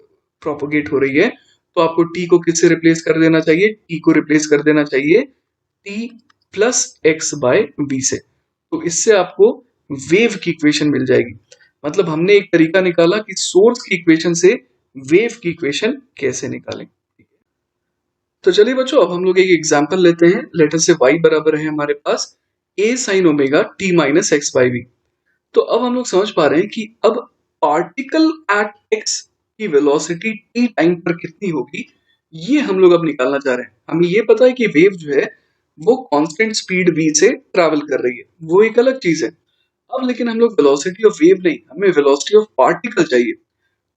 प्रोपोगेट हो रही है, तो आपको t को किससे रिप्लेस कर देना चाहिए, t को रिप्लेस कर देना चाहिए t plus x by v से। तो इससे आपको वेव की इक्वेशन मिल जाएगी। मतलब हमने एक तरीका निकाला कि सोर्स की इक्वेशन से वेव की इक्वेशन कैसे निकालें। तो चलिए बच्चों अब हम लोग एक एग्जांपल लेते हैं। लेटर से y बराबर है हमारे पास a sine omega t minus x by v. तो अब हम लोग समझ पा रहे हैं कि अब पार्टिकल एट x की वेलोसिटी t टाइम पर कितनी होगी, ये हम लोग अब निकालना चाह रहे हैं। हमें ये पता है कि वेव जो है वो कांस्टेंट स्पीड v से ट्रैवल कर रही है, वो एक अलग चीज है। अब लेकिन हम लोग वेलोसिटी ऑफ वेव नहीं, हमें वेलोसिटी ऑफ पार्टिकल चाहिए।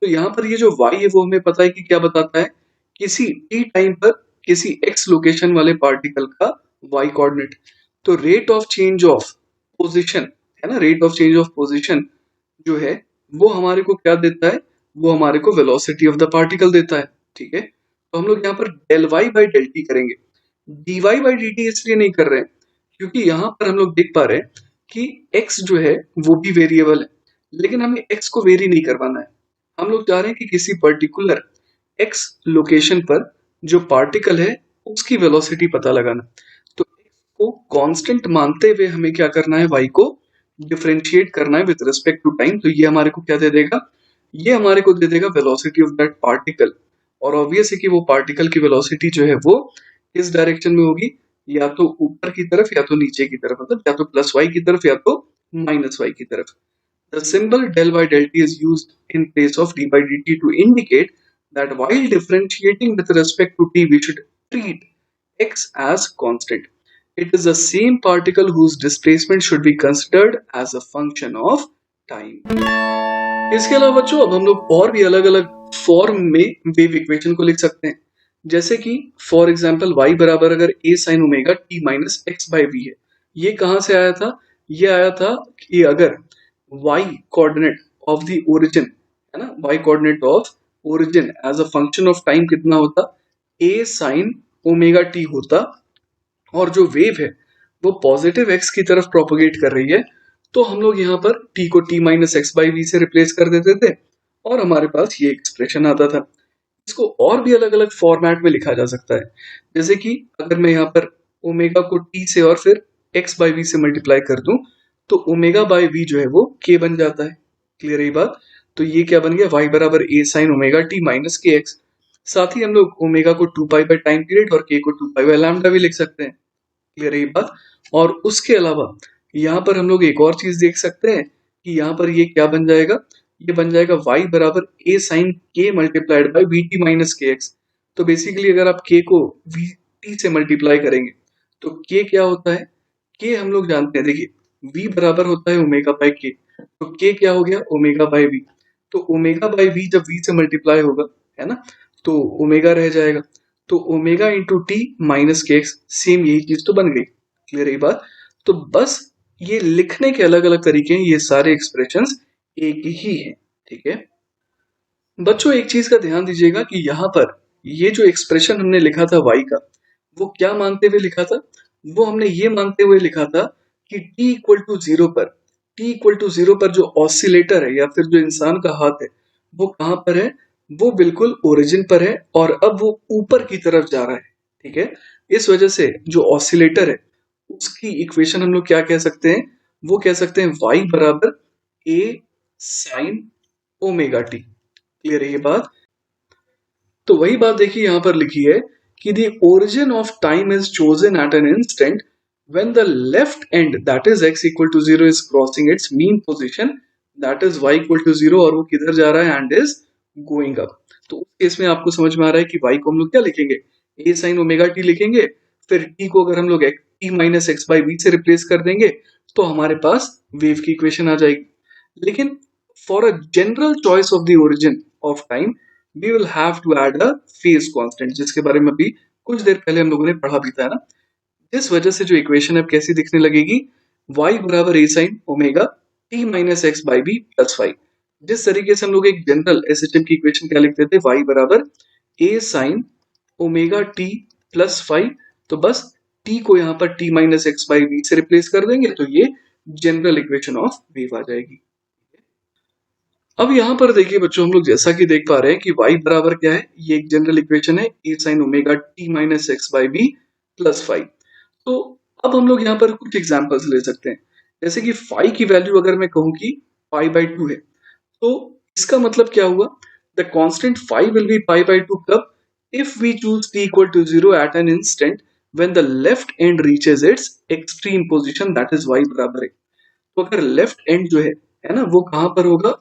तो यहाँ पर ये जो y है वो हमें पता है कि क्या बताता है, किसी t टाइम पर किसी x लोकेशन वाले पार्टिकल का y कोऑर्डिनेट। तो rate of change of position, है ना, rate of change of position जो है वो हमारे को क्या देता है, वो हमारे को वेलोसिटी ऑफ द पार्टिकल देता है। ठीक है? तो हम लोग यहाँ पर del y by del t करेंगे। D y by d t इसलिए नहीं कर रहे हैं क्योंकि यहाँ पर हम लोग देख पा रहे हैं कि x जो है वो भी वेरिएबल है, लेकिन हमें x को वेरी नहीं करवाना है। हम लोग चाह रहे हैं कि किसी पर्टिकुलर x लोकेशन पर जो पार्टिकल है उसकी वेलोसिटी पता लगाना। तो x को कांस्टेंट मानते हुए हमें क्या करना है, y को डिफरेंशिएट करना है विद रिस्पेक्ट टू टाइम। तो ये हमारे को क्या दे देगा, ये हमारे को दे देगा वेलोसिटी ऑफ दैट पार्टिकल। और ऑब्वियस है कि वो पार्टिकल की वेलोसिटी जो है वो किस डायरेक्शन में होगी, या तो ऊपर की तरफ या तो नीचे की तरफ, मतलब या तो प्लस वाई की तरफ या तो माइनस वाई की तरफ। The symbol del by del t is used in place of d by dt to indicate that while differentiating with respect to t, we should treat x as constant. It is the same particle whose displacement should be considered as a function of time. इसके अलावा बच्चों अब हम लोग और भी अलग अलग फॉर्म में वेव इक्वेशन को लिख सकते हैं। जैसे कि फॉर एग्जांपल y बराबर अगर a sin omega t minus x by v है, ये कहां से आया था, ये आया था कि अगर y coordinate of the origin, है ना, y coordinate of origin as a function of time कितना होता, a sin ओमेगा t होता, और जो वेव है वो पॉजिटिव एक्स की तरफ प्रोपोगेट कर रही है, तो हम लोग यहाँ पर t को t minus x by v से रिप्लेस कर देते थे, और हमारे पास ये एक्सप्रेशन आता था। इसको और भी अलग अलग फॉर्मेट में लिखा जा सकता है, जैसे कि अगर मैं यहाँ पर ओमेगा को टी से और फिर एक्स बाई वी से मल्टीप्लाई कर दूं, तो ओमेगा बाई वी जो है वो के बन जाता है। क्लियर है ये बात? तो ये क्या बन गया, वाई बराबर A sine omega T minus k x. साथ ही हम लोग ओमेगा को 2 पाई बाय टाइम पीरियड और के को 2 पाई बाय लैम्डा भी लिख सकते हैं। क्लियर है ये बात? और उसके अलावा यहाँ पर हम लोग एक और चीज देख सकते हैं कि यहाँ पर ये क्या बन जाएगा, ये बन जाएगा y बराबर a sine k multiplied by v t minus k x. तो बेसिकली अगर आप k को वी टी से मल्टीप्लाई करेंगे तो k क्या होता है, k हम लोग जानते हैं, देखिए v बराबर होता है ओमेगा बाई k, तो k क्या हो गया, ओमेगा बाई v। तो ओमेगा बाई v जब v से मल्टीप्लाई होगा, है ना, तो ओमेगा रह जाएगा, तो omega into T minus k x, same यही चीज तो बन गई। क्लियर है ये बात? तो बस ये लिखने के अलग अलग तरीके हैं, ये सारे एक्सप्रेशंस एक ही है। ठीक है बच्चों, एक चीज का ध्यान दीजिएगा कि यहाँ पर ये जो एक्सप्रेशन हमने लिखा था y का, वो क्या मानते हुए लिखा था, वो हमने ये मानते हुए लिखा था कि t इक्वल टू जीरो पर, t इक्वल टू जीरो पर जो ऑसिलेटर है या फिर जो इंसान का हाथ है वो कहाँ पर है, वो बिल्कुल ओरिजिन पर है और अब वो ऊपर की तरफ जा रहा है। ठीक है, इस वजह से जो ऑसिलेटर है उसकी इक्वेशन हम लोग क्या कह सकते हैं, वो कह सकते हैं y बराबर a sine omega t. Clear है ये बात? तो वही बात देखिए यहाँ पर लिखी है कि the origin of time is chosen at an instant when the left end that is x equal to zero is crossing its mean position that is y equal to zero, और वो किधर जा रहा है, एंड इज गोइंग अप। तो उस case में आपको समझ में आ रहा है कि y को हम लोग क्या लिखेंगे, a साइन ओमेगा टी लिखेंगे, फिर t को अगर हम लोग t minus x by v से रिप्लेस कर देंगे तो हमारे पास वेव की इक्वेशन आ जाएगी। लेकिन for a general choice of the origin of time we will have to add a phase constant, जिसके बारे में अभी कुछ देर पहले हम लोगों ने पढ़ा भी था ना। इस वजह से जो इक्वेशन अब कैसी दिखने लगेगी, y बराबर a sine omega t minus x by v plus phi. जिस तरीके से हम लोग एक जनरल एसएचएम की इक्वेशन क्या लिखते थे, y बराबर a sine omega t plus phi, तो बस t को यहाँ पर t minus x by v से रिप्लेस कर देंगे तो ये जनरल इक्वेशन ऑफ वेव आ जाएगी। अब यहाँ पर देखिए बच्चों, हम लोग जैसा कि देख पा रहे हैं कि y बराबर क्या है, ये एक जनरल इक्वेशन है, a sine omega t minus x by v plus phi. तो अब हम लोग यहाँ पर कुछ एग्जांपल्स ले सकते हैं, जैसे कि फाई की वैल्यू अगर मैं कहूँ कि पाई बाई टू है, तो इसका मतलब क्या हुआ, the constant phi will be pi by two कब, if we choose t equal to zero at an instant when the left end reaches its extreme position that is y बराबर है। तो अगर लेफ्ट एंड जो है ना, वो कहाँ पर होगा,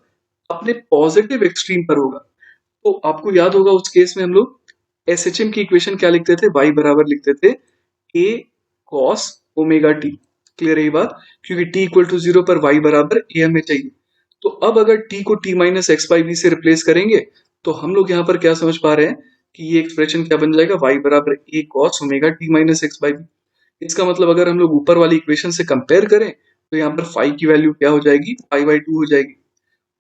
अपने पॉजिटिव एक्सट्रीम पर होगा। तो आपको याद होगा उस केस में हम लोग एसएचएम की इक्वेशन क्या लिखते थे, y बराबर लिखते थे a cos omega t. Clear है ये बात? क्योंकि t इक्वल टू जीरो पर y बराबर a हमें चाहिए। तो अब अगर t को t minus x by v से रिप्लेस करेंगे तो हम लोग यहाँ पर क्या समझ पा रहे हैं कि ये एक्सप्रेशन क्या बन जाएगा, y बराबर a cos omega t minus x by v. इसका मतलब अगर हम लोग ऊपर वाली इक्वेशन से कंपेयर करें तो यहाँ पर फाई की वैल्यू क्या हो जाएगी, पाई बाई टू हो जाएगी।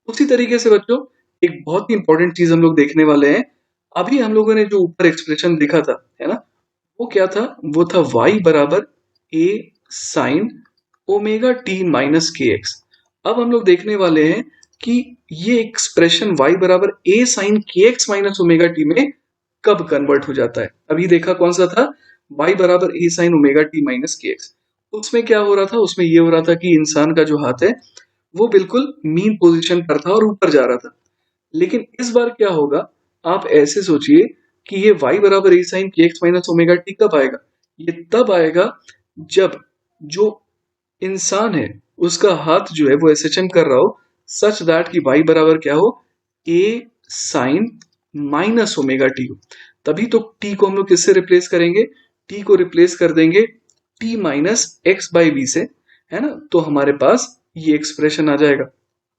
उसी तरीके से बच्चों एक बहुत ही इंपॉर्टेंट चीज हम लोग देखने वाले हैं। अभी हम लोगों ने जो ऊपर एक्सप्रेशन देखा था, है ना, वो क्या था, वो था y बराबर a sine omega T minus k x. अब हम लोग देखने वाले हैं कि ये एक्सप्रेशन y बराबर a साइन के एक्स माइनस ओमेगा टी में कब कन्वर्ट हो जाता है। अभी देखा कौन सा था, y बराबर a sine omega T minus k x. उसमें क्या हो रहा था, उसमें ये हो रहा था कि इंसान का जो हाथ है वो बिल्कुल मीन पोजीशन पर था और ऊपर जा रहा था। लेकिन इस बार क्या होगा, आप ऐसे सोचिए कि ये y बराबर ए साइन के एक्स माइनस ओमेगा टी कब आएगा, ये तब आएगा जब जो इंसान है उसका हाथ जो है वो एसएचएम कर रहा हो सच दैट कि y बराबर क्या हो, a sine minus omega t हो। तभी तो t को हम लोग किससे रिप्लेस करेंगे, t को रिप्लेस कर देंगे t minus x by v से, है ना, तो हमारे पास ये एक्सप्रेशन आ जाएगा।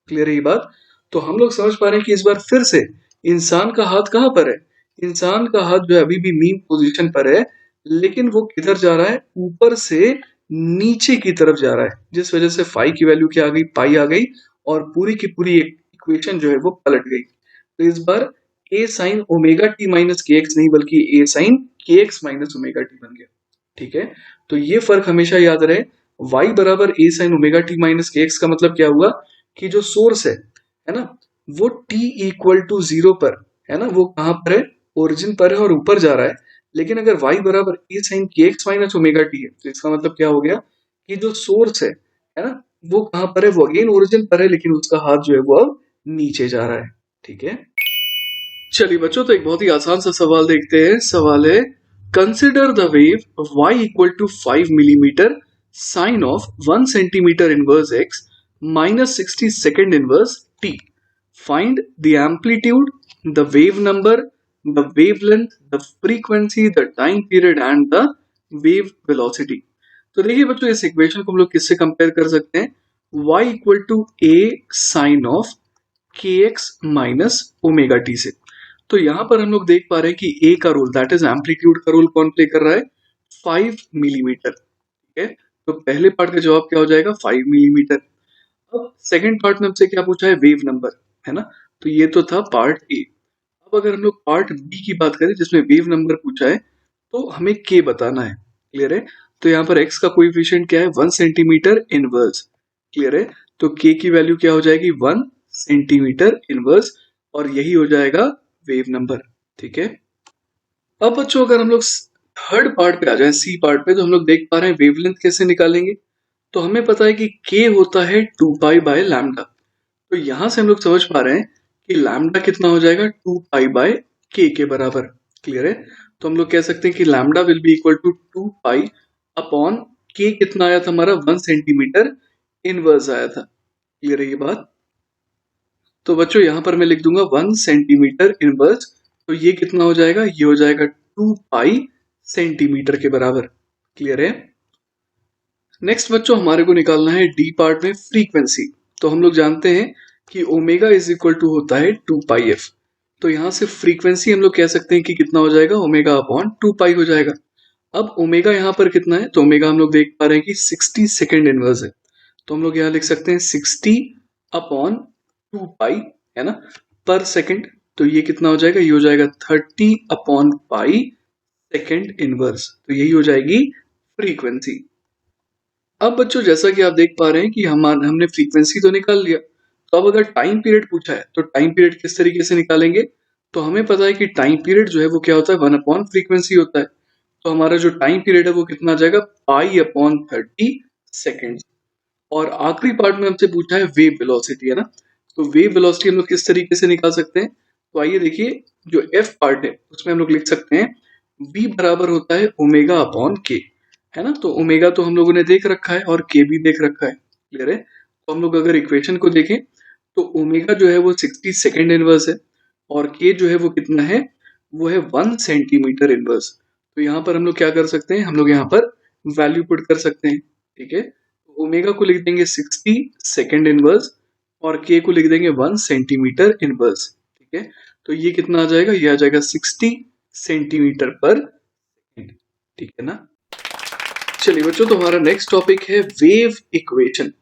क्लियर है ये बात? तो हम लोग समझ पा रहे हैं कि इस बार फिर से इंसान का हाथ कहाँ पर है, इंसान का हाथ जो है अभी भी मीन पोजीशन पर है, लेकिन वो किधर जा रहा है, ऊपर से नीचे की तरफ जा रहा है, जिस वजह से फाई की वैल्यू क्या आ गई, पाई आ गई, और पूरी की पूरी इक्वेशन जो है वो पलट गई। तो इस बार ए sine omega T minus k x नहीं बल्कि ए साइन के एक्स माइनस ओमेगा टी बन गया। ठीक है, तो ये फर्क हमेशा याद रहे, y बराबर A sine omega T minus k x का मतलब क्या हुआ कि जो सोर्स है ना, वो t इक्वल टू 0 पर है ना, वो कहां पर है, ओरिजिन पर है और ऊपर जा रहा है। लेकिन अगर y बराबर ए साइन के एक्स माइनस ओमेगा टी है, तो इसका मतलब क्या हो गया कि जो सोर्स है ना, वो कहां पर है, वो अगेन ओरिजिन पर है, लेकिन उसका हाथ जो है वो अब नीचे जा रहा है। ठीक है, चलिए बच्चों, तो एक बहुत ही आसान सा सवाल देखते हैं। सवाल है, consider the wave y equal to 5 millimetre sine of 1 centimetre inverse x minus 60 second inverse t। Find the amplitude, the wave number, the wavelength, the frequency, the time period and the wave velocity. तो देखिए बच्चों, इस equation को हम लोग किससे compare कर सकते हैं, y equal to A sine of k x minus omega t से। तो यहां पर हम लोग देख पा रहे हैं कि ए का रोल, दैट इज एम्पलीट्यूड का रोल कौन प्ले कर रहा है, 5 मिलीमीटर। ठीक है, तो पहले पार्ट का जवाब क्या हो जाएगा, 5 मिलीमीटर। अब सेकंड पार्ट में हमसे क्या पूछा है, वेव नंबर, है ना, तो ये तो था पार्ट ए। अब अगर हम लोग पार्ट बी की बात करें जिसमें वेव नंबर पूछा है, तो हमें के बताना है। क्लियर है, तो यहाँ पर एक्स का कोएफिशिएंट क्या है, 1 सेंटीमीटर इनवर्स। क्लियर है, तो के की वैल्यू क्या हो जाएगी, 1 सेंटीमीटर इनवर्स, और यही हो जाएगा वेव नंबर। ठीक है, अब बच्चों अगर हम लोग थर्ड पार्ट पे आ जाए, सी पार्ट पे, तो हम लोग देख पा रहे हैं वेवलेंथ कैसे निकालेंगे। तो हमें पता है कि के होता है 2 पाई बाय लैम्डा। तो यहां से हम लोग समझ पा रहे हैं कि लैम्डा कितना हो जाएगा, 2 पाई बाय के बराबर। क्लियर है, तो हम लोग कह सकते हैं कि lambda will be equal to 2 pi upon k, कितना आया था हमारा, 1 सेंटीमीटर इनवर्स आया था। क्लियर है ये बात, तो बच्चों यहां पर मैं लिख दूंगा 1 सेंटीमीटर इनवर्स, तो ये कितना हो जाएगा, ये हो जाएगा 2 पाई सेंटीमीटर के बराबर। क्लियर है, नेक्स्ट बच्चों हमारे को निकालना है डी पार्ट में फ्रीक्वेंसी। तो हम लोग जानते हैं कि ओमेगा इज इक्वल टू होता है 2 पाई एफ। तो यहां से फ्रीक्वेंसी हम लोग कह सकते हैं कि कितना हो जाएगा, ओमेगा अपॉन 2 पाई हो जाएगा। अब ओमेगा यहाँ पर कितना है, तो ओमेगा हम लोग देख पा रहे हैं कि 60 सेकेंड इनवर्स है। तो हम लोग यहाँ लिख सकते हैं 60 अपॉन 2 पाई, है ना, पर सेकेंड। तो ये कितना हो जाएगा, ये हो जाएगा 30 अपॉन पाई सेकेंड इनवर्स। तो यही हो जाएगी फ्रीक्वेंसी। अब बच्चों जैसा कि आप देख पा रहे हैं कि हमने फ्रीक्वेंसी तो निकाल लिया। तो अब अगर टाइम पीरियड पूछा है, तो टाइम पीरियड किस तरीके से निकालेंगे। तो हमें पता है कि टाइम पीरियड जो है वो क्या होता है, 1 अपॉन फ्रीक्वेंसी होता है। तो हमारा जो टाइम पीरियड है वो कितना आ जाएगा, पाई अपॉन 30 सेकेंड। और आखिरी पार्ट में हमसे पूछा है वेव वेलोसिटी, है ना, तो वेव वेलोसिटी हम लोग किस तरीके से निकाल सकते हैं। तो आइए देखिए, जो एफ पार्ट है उसमें हम लोग लिख सकते हैं v बराबर होता है ओमेगा अपॉन के, है ना। तो ओमेगा तो हम लोगों ने देख रखा है और के भी देख रखा है। क्लियर है, तो हम लोग अगर इक्वेशन को देखें, तो ओमेगा जो है वो 60 सेकेंड इनवर्स है, और के जो है वो कितना है, वो है 1 सेंटीमीटर इनवर्स। तो यहाँ पर हम लोग क्या कर सकते हैं, हम लोग यहाँ पर वैल्यू पुट कर सकते हैं। ठीक है, ओमेगा को लिख देंगे 60 सेकेंड इनवर्स, और के को लिख देंगे 1 सेंटीमीटर इनवर्स। ठीक है, तो ये कितना आ जाएगा, ये आ जाएगा 60 सेंटीमीटर पर सेकेंड। ठीक है ना। चलिए बच्चों, तो हमारा नेक्स्ट टॉपिक है वेव इक्वेशन।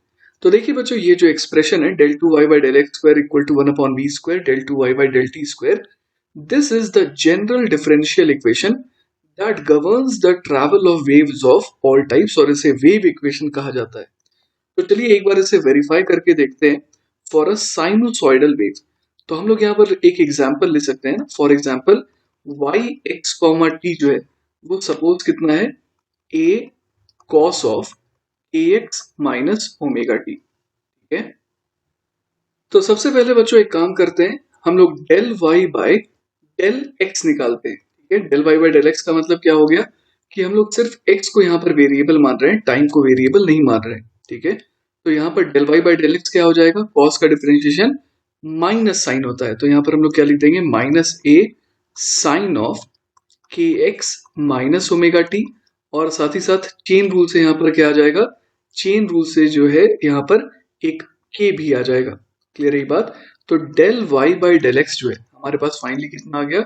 तो देखिए बच्चों, ये जो एक्सप्रेशन है del 2y by del x square equal to 1 upon v square del 2y by del t square, this is the general differential equation that governs the travel of waves of all types, और इसे wave equation कहा जाता है। तो चलिए एक बार इसे verify करके देखते हैं। फॉर अ साइनोसॉइडल वेव, तो हम लोग यहाँ पर एक एग्जांपल ले सकते हैं ना। For example y x comma t जो है वो सपोज कितना है, a cos of ax minus omega T. ठीक है, तो सबसे पहले बच्चों एक काम करते हैं, हम लोग del y by del x निकालते हैं। ठीक है, del y by del x का मतलब क्या हो गया कि हम लोग सिर्फ एक्स को यहाँ पर वेरिएबल मान रहे हैं, टाइम को वेरिएबल नहीं मान रहे हैं। ठीक है, तो यहाँ पर del y by del x क्या हो जाएगा, कॉस का डिफरेंशिएशन माइनस साइन होता है, तो यहाँ पर हम लोग क्या लिख देंगे, minus A sine of k x minus omega T, और साथ ही साथ चेन रूल से यहाँ पर क्या आ जाएगा, चेन रूल से जो है यहाँ पर एक के भी आ जाएगा। क्लियर है ये बात, तो del y by del x जो है हमारे पास फाइनली कितना आ गया,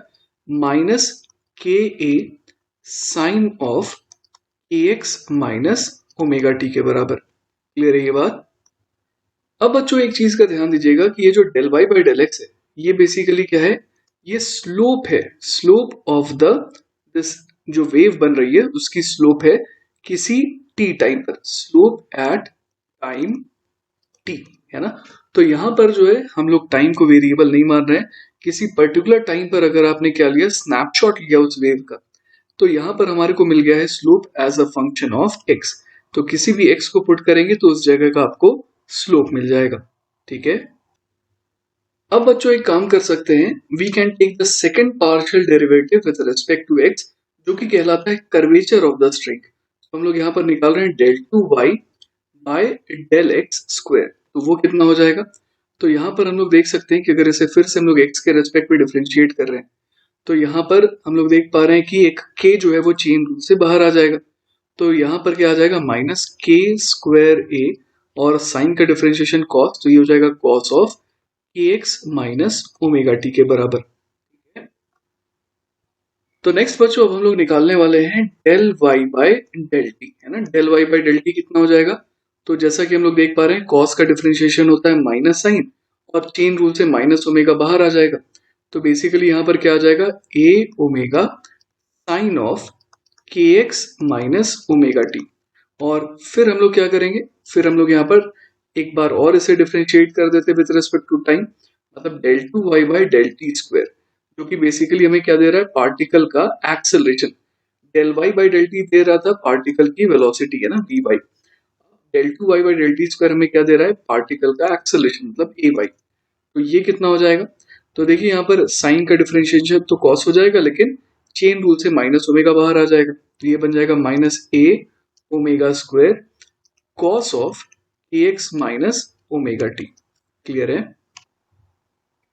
minus k a sine of a x minus omega t के बराबर। क्लियर है ये बात। अब बच्चों एक चीज का ध्यान दीजिएगा कि ये जो del y by del x है, ये बेसिकली क्या है, ये स्लोप है, स्लोप ऑफ द दिस जो वेव बन रही है उसकी स्लोप है किसी टी टाइम पर, स्लोप एट टाइम टी, है ना। तो यहाँ पर जो है हम लोग टाइम को वेरिएबल नहीं मान रहे हैं। किसी पर्टिकुलर टाइम पर अगर आपने क्या लिया, स्नैपशॉट लिया उस वेव का, तो यहाँ पर हमारे को मिल गया है slope as a function of x. तो किसी भी एक्स को पुट करेंगे तो उस जगह का आपको स्लोप मिल जाएगा। ठीक है, अब बच्चों एक काम कर सकते हैं, we can take the second partial derivative with respect to x, जो कि कहलाता है कर्वेचर ऑफ द स्ट्रिंग। तो हम लोग यहाँ पर निकाल रहे हैं del two y by del x square, तो वो कितना हो जाएगा। तो यहाँ पर हम लोग देख सकते हैं कि अगर इसे फिर से हम लोग एक्स के रेस्पेक्ट में डिफरेंशिएट कर रहे हैं, तो यहाँ पर हम लोग देख पा रहे हैं कि एक के जो है वो चेन रूल से बाहर आ जाएगा। तो यहाँ पर क्या आ जाएगा, माइनस के स्क्वायर ए, और साइन का डिफरेंशिएशन कॉस, तो ये हो जाएगा cos of k x minus omega t के बराबर। तो नेक्स्ट बच्चों अब हम लोग निकालने वाले हैं del y by del t, है ना। Del y by del t कितना हो जाएगा, तो जैसा कि हम लोग देख पा रहे हैं कॉस का डिफरेंशिएशन होता है माइनस साइन, और चेन रूल से माइनस ओमेगा बाहर आ जाएगा। तो बेसिकली यहाँ पर क्या आ जाएगा, ए omega sine of k x minus omega T. और फिर हम लोग क्या करेंगे, फिर हम लोग यहाँ पर एक बार और इसे डिफरेंशिएट कर देते विद रिस्पेक्ट टू टाइम, मतलब del two y by del t square, जो कि बेसिकली हमें क्या दे रहा है, पार्टिकल का acceleration. Del y by del t दे रहा था पार्टिकल की वेलोसिटी, है ना, v y. Del two y by del t square हमें क्या दे रहा है, पार्टिकल का एक्सेलरेशन, मतलब ए वाई। तो ये कितना हो जाएगा, तो देखिए यहाँ पर साइन का डिफरेंशिएशन तो कॉस हो जाएगा, लेकिन चेन रूल से माइनस ओमेगा बाहर आ जाएगा, तो ये बन जाएगा minus a omega square cos of a x minus omega t. Clear है।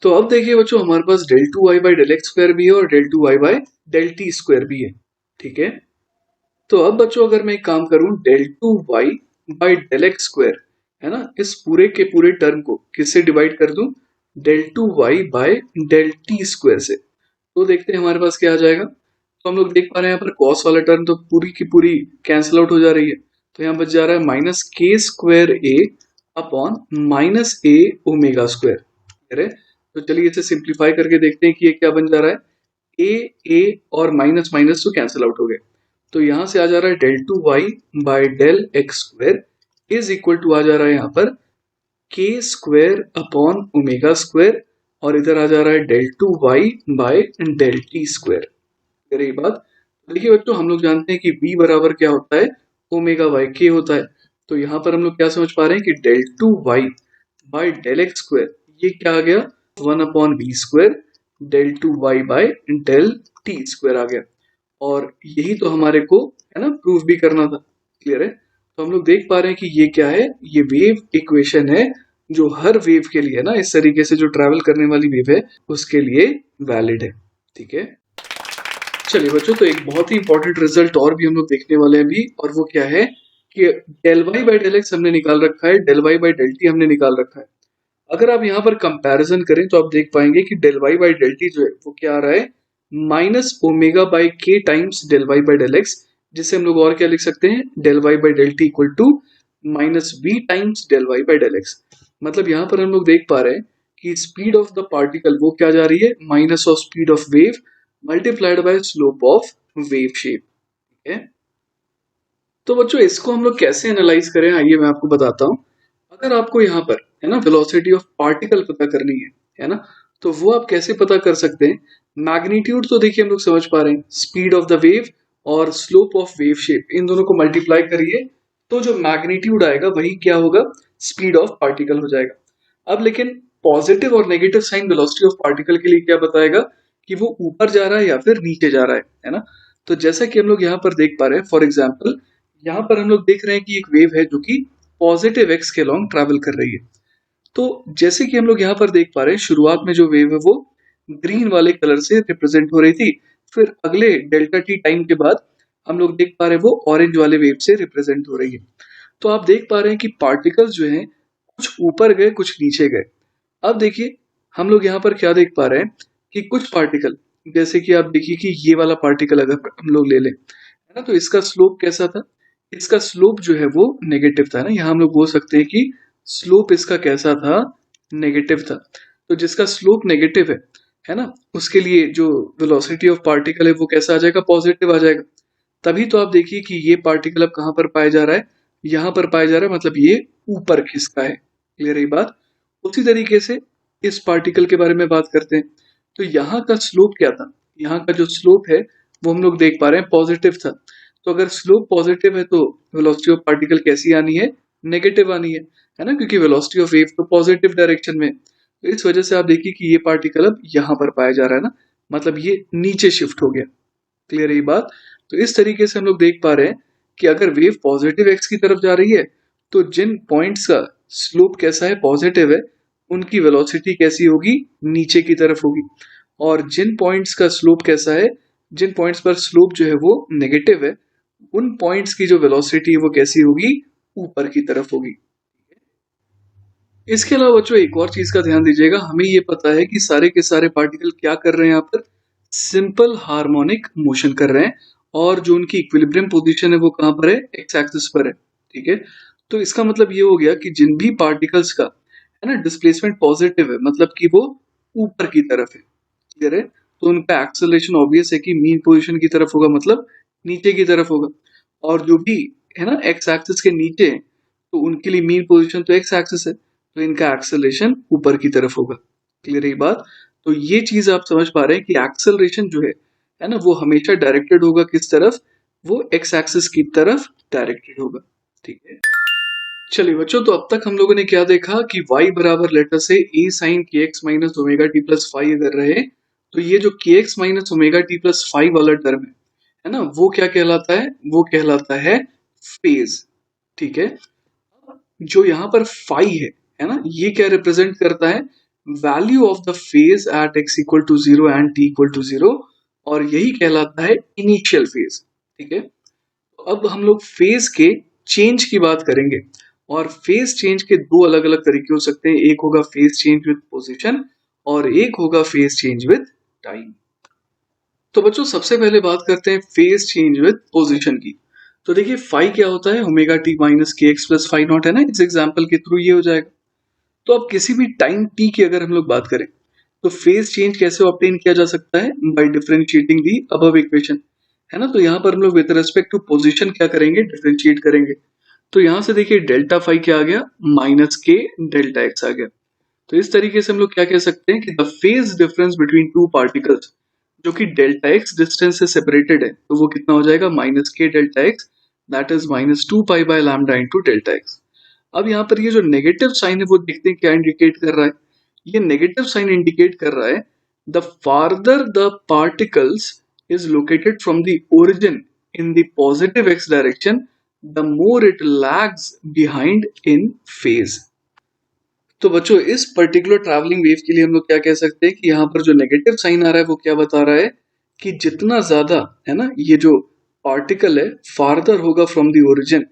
तो अब देखिए बच्चों, हमारे पास del two y by del x square भी है और del two y by del t square भी है। ठीक है, तो अब बच्चों अगर मैं एक काम करूं, del two y by del x square, है ना, इस पूरे के पूरे टर्म को किससे डिवाइड कर दूं, del two y by del t square से, तो देखते हैं हमारे पास क्या आ जाएगा। तो हम लोग देख पा रहे हैं यहाँ पर कॉस वाला टर्म तो पूरी की पूरी कैंसिल आउट हो जा रही है, तो यहाँ बच जा रहा है माइनस के square A upon minus a omega square. तो चलिए इसे सिंप्लीफाई करके देखते हैं कि ये क्या बन जा रहा है, ए और माइनस माइनस तो कैंसिल आउट हो गए, तो यहां से आ जा रहा है del two y by del x square is equal to आ जा रहा है यहाँ पर के स्क्वायर अपॉन ओमेगा स्क्वायर, और इधर आ जा रहा है del two y by del t square. रही बात, देखिए बच्चों हम लोग जानते हैं कि v बराबर क्या होता है, ओमेगा बाय के होता है। तो यहाँ पर हम लोग क्या समझ पा रहे हैं कि del two y by del x square, ये क्या आ गया, one upon v square del two y by del t square आ गया। और यही तो हमारे को, है ना, प्रूव भी करना था। क्लियर है। तो हम लोग देख पा रहे हैं कि ये क्या है, ये वेव इक्वेशन है, जो हर वेव के लिए, ना, इस तरीके से जो ट्रैवल करने वाली वेव है उसके लिए वैलिड है। ठीक है, चलिए बच्चों, तो एक बहुत ही इंपॉर्टेंट रिजल्ट और भी हम लोग देखने वाले हैं अभी, और वो क्या है कि del y by del x हमने निकाल रखा है, del y by del t हमने निकाल रखा है। अगर आप यहाँ पर कंपैरिजन करें तो आप देख पाएंगे कि del y by del t जो है वो क्या आ रहा है, minus omega by k times del y by del x, जिसे हम लोग और क्या लिख सकते हैं, del y by del t equal to minus v times del y by del x. मतलब यहाँ पर हम लोग देख पा रहे हैं कि स्पीड ऑफ द पार्टिकल वो क्या जा रही है, minus of speed of wave multiplied by slope of wave shape. ठीक है, तो बच्चों इसको हम लोग कैसे एनालाइज करें, आइए मैं आपको बताता हूँ। अगर आपको यहाँ पर, है ना, वेलोसिटी ऑफ पार्टिकल पता करनी है ना, तो वो आप कैसे पता कर सकते हैं। मैग्नीट्यूड तो देखिए हम लोग समझ पा रहे हैं, स्पीड ऑफ द वेव और स्लोप ऑफ वेव शेप, इन दोनों को मल्टीप्लाई करिए तो जो मैग्नीट्यूड आएगा वही क्या होगा, स्पीड ऑफ पार्टिकल हो जाएगा। अब लेकिन पॉजिटिव और negative sign velocity of particle के लिए क्या बताएगा कि वो ऊपर जा रहा है या फिर नीचे जा रहा है ना। तो जैसा कि हम लोग यहाँ पर देख पा रहे हैं, फॉर एग्जाम्पल यहाँ पर हम लोग देख रहे हैं कि एक वेव है जो कि पॉजिटिव एक्स के लॉन्ग ट्रैवल कर रही है। तो जैसे कि हम लोग यहाँ पर देख पा रहे हैं, शुरुआत में जो वेव है वो ग्रीन वाले कलर से रिप्रेजेंट हो रही थी, फिर अगले डेल्टा टी टाइम के बाद हम लोग देख पा रहे हैं वो ऑरेंज वाले वेव से रिप्रेजेंट हो रही है। तो आप देख पा रहे हैं कि पार्टिकल्स जो हैं कुछ ऊपर गए कुछ नीचे गए। अब देखिए हम लोग यहाँ पर क्या देख पा रहे हैं कि कुछ पार्टिकल, जैसे कि आप देखिए कि ये वाला पार्टिकल अगर हम लोग ले लें, है ना, तो इसका स्लोप कैसा था, इसका स्लोप जो है वो नेगेटिव था ना। यहाँ हम लोग बोल सकते हैं कि स्लोप इसका कैसा था, नेगेटिव था। तो जिसका स्लोप नेगेटिव है ना, उसके लिए जो वेलोसिटी ऑफ पार्टिकल है वो कैसा आ जाएगा, पॉजिटिव आ जाएगा। तभी तो आप देखिए कि ये पार्टिकल अब कहाँ पर पाया जा रहा है, यहाँ पर पाया जा रहा है, मतलब ये ऊपर खिसका है। क्लियर है ये बात। उसी तरीके से इस पार्टिकल के बारे में बात करते हैं। तो यहाँ का स्लोप क्या था? यहाँ का जो स्लोप है वो हम लोग देख पा रहे हैं पॉजिटिव था। तो अगर स्लोप पॉजिटिव है तो वेलोसिटी ऑफ पार्टिकल कैसी आनी है? नेगेटिव आनी है ना? क्योंकि वेलोसिटी ऑफ वेव तो पॉजिटिव डायरेक्शन में है। तो इस वजह से आप देखिए कि ये पार्टिकल अब यहाँ पर पाया जा रहा है ना, मतलब ये नीचे शिफ्ट हो गया। क्लियर है ये बात? तो इस तरीके से हम लोग देख पा रहे हैं कि अगर वेव पॉजिटिव एक्स की तरफ जा रही है तो जिन पॉइंट्स का स्लोप कैसा है? पॉजिटिव है, उनकी वेलोसिटी कैसी होगी? नीचे की तरफ होगी। और जिन पॉइंट्स का स्लोप कैसा है, जिन पॉइंट्स पर स्लोप जो है वो नेगेटिव है, उन पॉइंट्स की जो वेलोसिटी है वो कैसी होगी? ऊपर की तरफ होगी। इसके अलावा बच्चों एक और चीज का ध्यान दीजिएगा, हमें ये पता है कि सारे के सारे पार्टिकल क्या कर रहे हैं? यहाँ पर सिंपल हार्मोनिक मोशन कर रहे हैं और जो उनकी इक्विलिब्रियम पोजीशन है वो कहाँ पर है? एक्स एक्सिस पर है। ठीक है, तो इसका मतलब ये हो गया कि जिन भी पार्टिकल्स का है ना डिस्प्लेसमेंट पॉजिटिव है, मतलब कि वो ऊपर की तरफ है। क्लियर है? तो उनका एक्सेलरेशन ऑब्वियस है कि मीन पोजीशन की तरफ होगा, मतलब नीचे की तरफ होगा। और जो भी है ना एक्स एक्सिस के नीचे है, तो उनके लिए मीन पोजीशन तो एक्स एक्सिस है, तो इनका एक्सेलरेशन ऊपर की तरफ होगा। क्लियर है ये बात? तो ये चीज आप समझ पा रहे हैं कि एक्सेलरेशन जो है ना, वो हमेशा डायरेक्टेड होगा किस तरफ? वो एक्स एक्सिस की तरफ डायरेक्टेड होगा। ठीक है, चलिए बच्चों, तो अब तक हम लोगों ने क्या देखा कि y बराबर लेटर से a साइन के x minus omega T plus five अगर रहे, तो ये जो के x minus omega T plus five वाला टर्म है ना, वो क्या कहलाता है? वो कहलाता है फेज। ठीक है, जो यहाँ पर फाई है ना, ये क्या रिप्रेजेंट करता है? Value of the phase at x equal to zero and t equal to zero, और यही कहलाता है इनिशियल फेज। ठीक है, तो अब हम लोग फेज के चेंज की बात करेंगे, और फेज चेंज के दो अलग अलग तरीके हो सकते हैं। एक होगा फेज चेंज विद पोजीशन और एक होगा फेज चेंज विद टाइम। तो बच्चों सबसे पहले बात करते हैं फेज चेंज विद पोजीशन की। तो देखिए फाई क्या होता है? Omega T minus k x plus phi not है ना, इस एग्जाम्पल के थ्रू ये हो जाएगा। तो अब किसी भी टाइम टी की अगर हम लोग बात करें तो फेज चेंज कैसे ऑब्टेन किया जा सकता है? By differentiating the above equation, है ना। तो यहाँ पर हम लोग विद रेस्पेक्ट टू पोजीशन क्या करेंगे? डिफरेंशिएट करेंगे। तो यहाँ से देखिए डेल्टा फाई क्या आ गया? माइनस के डेल्टा एक्स आ गया। तो इस तरीके से हम लोग क्या कह सकते हैं कि the phase difference between two particles जो कि डेल्टा एक्स डिस्टेंस से सेपरेटेड है, तो वो कितना हो जाएगा? माइनस के delta x, that is minus two pi by lambda into delta x. अब यहाँ पर ये जो नेगेटिव साइन है वो देखते हैं क्या इंडिकेट कर रहा है? ये नेगेटिव साइन इंडिकेट कर रहा है the farther the particles is located from the origin in the positive x direction, the more it lags behind in phase. तो बच्चों इस पर्टिकुलर ट्रैवलिंग वेव के लिए हम लोग क्या कह सकते हैं कि यहाँ पर जो नेगेटिव साइन आ रहा है वो क्या बता रहा है कि जितना ज्यादा है ना ये जो पार्टिकल है फार्दर होगा from the origin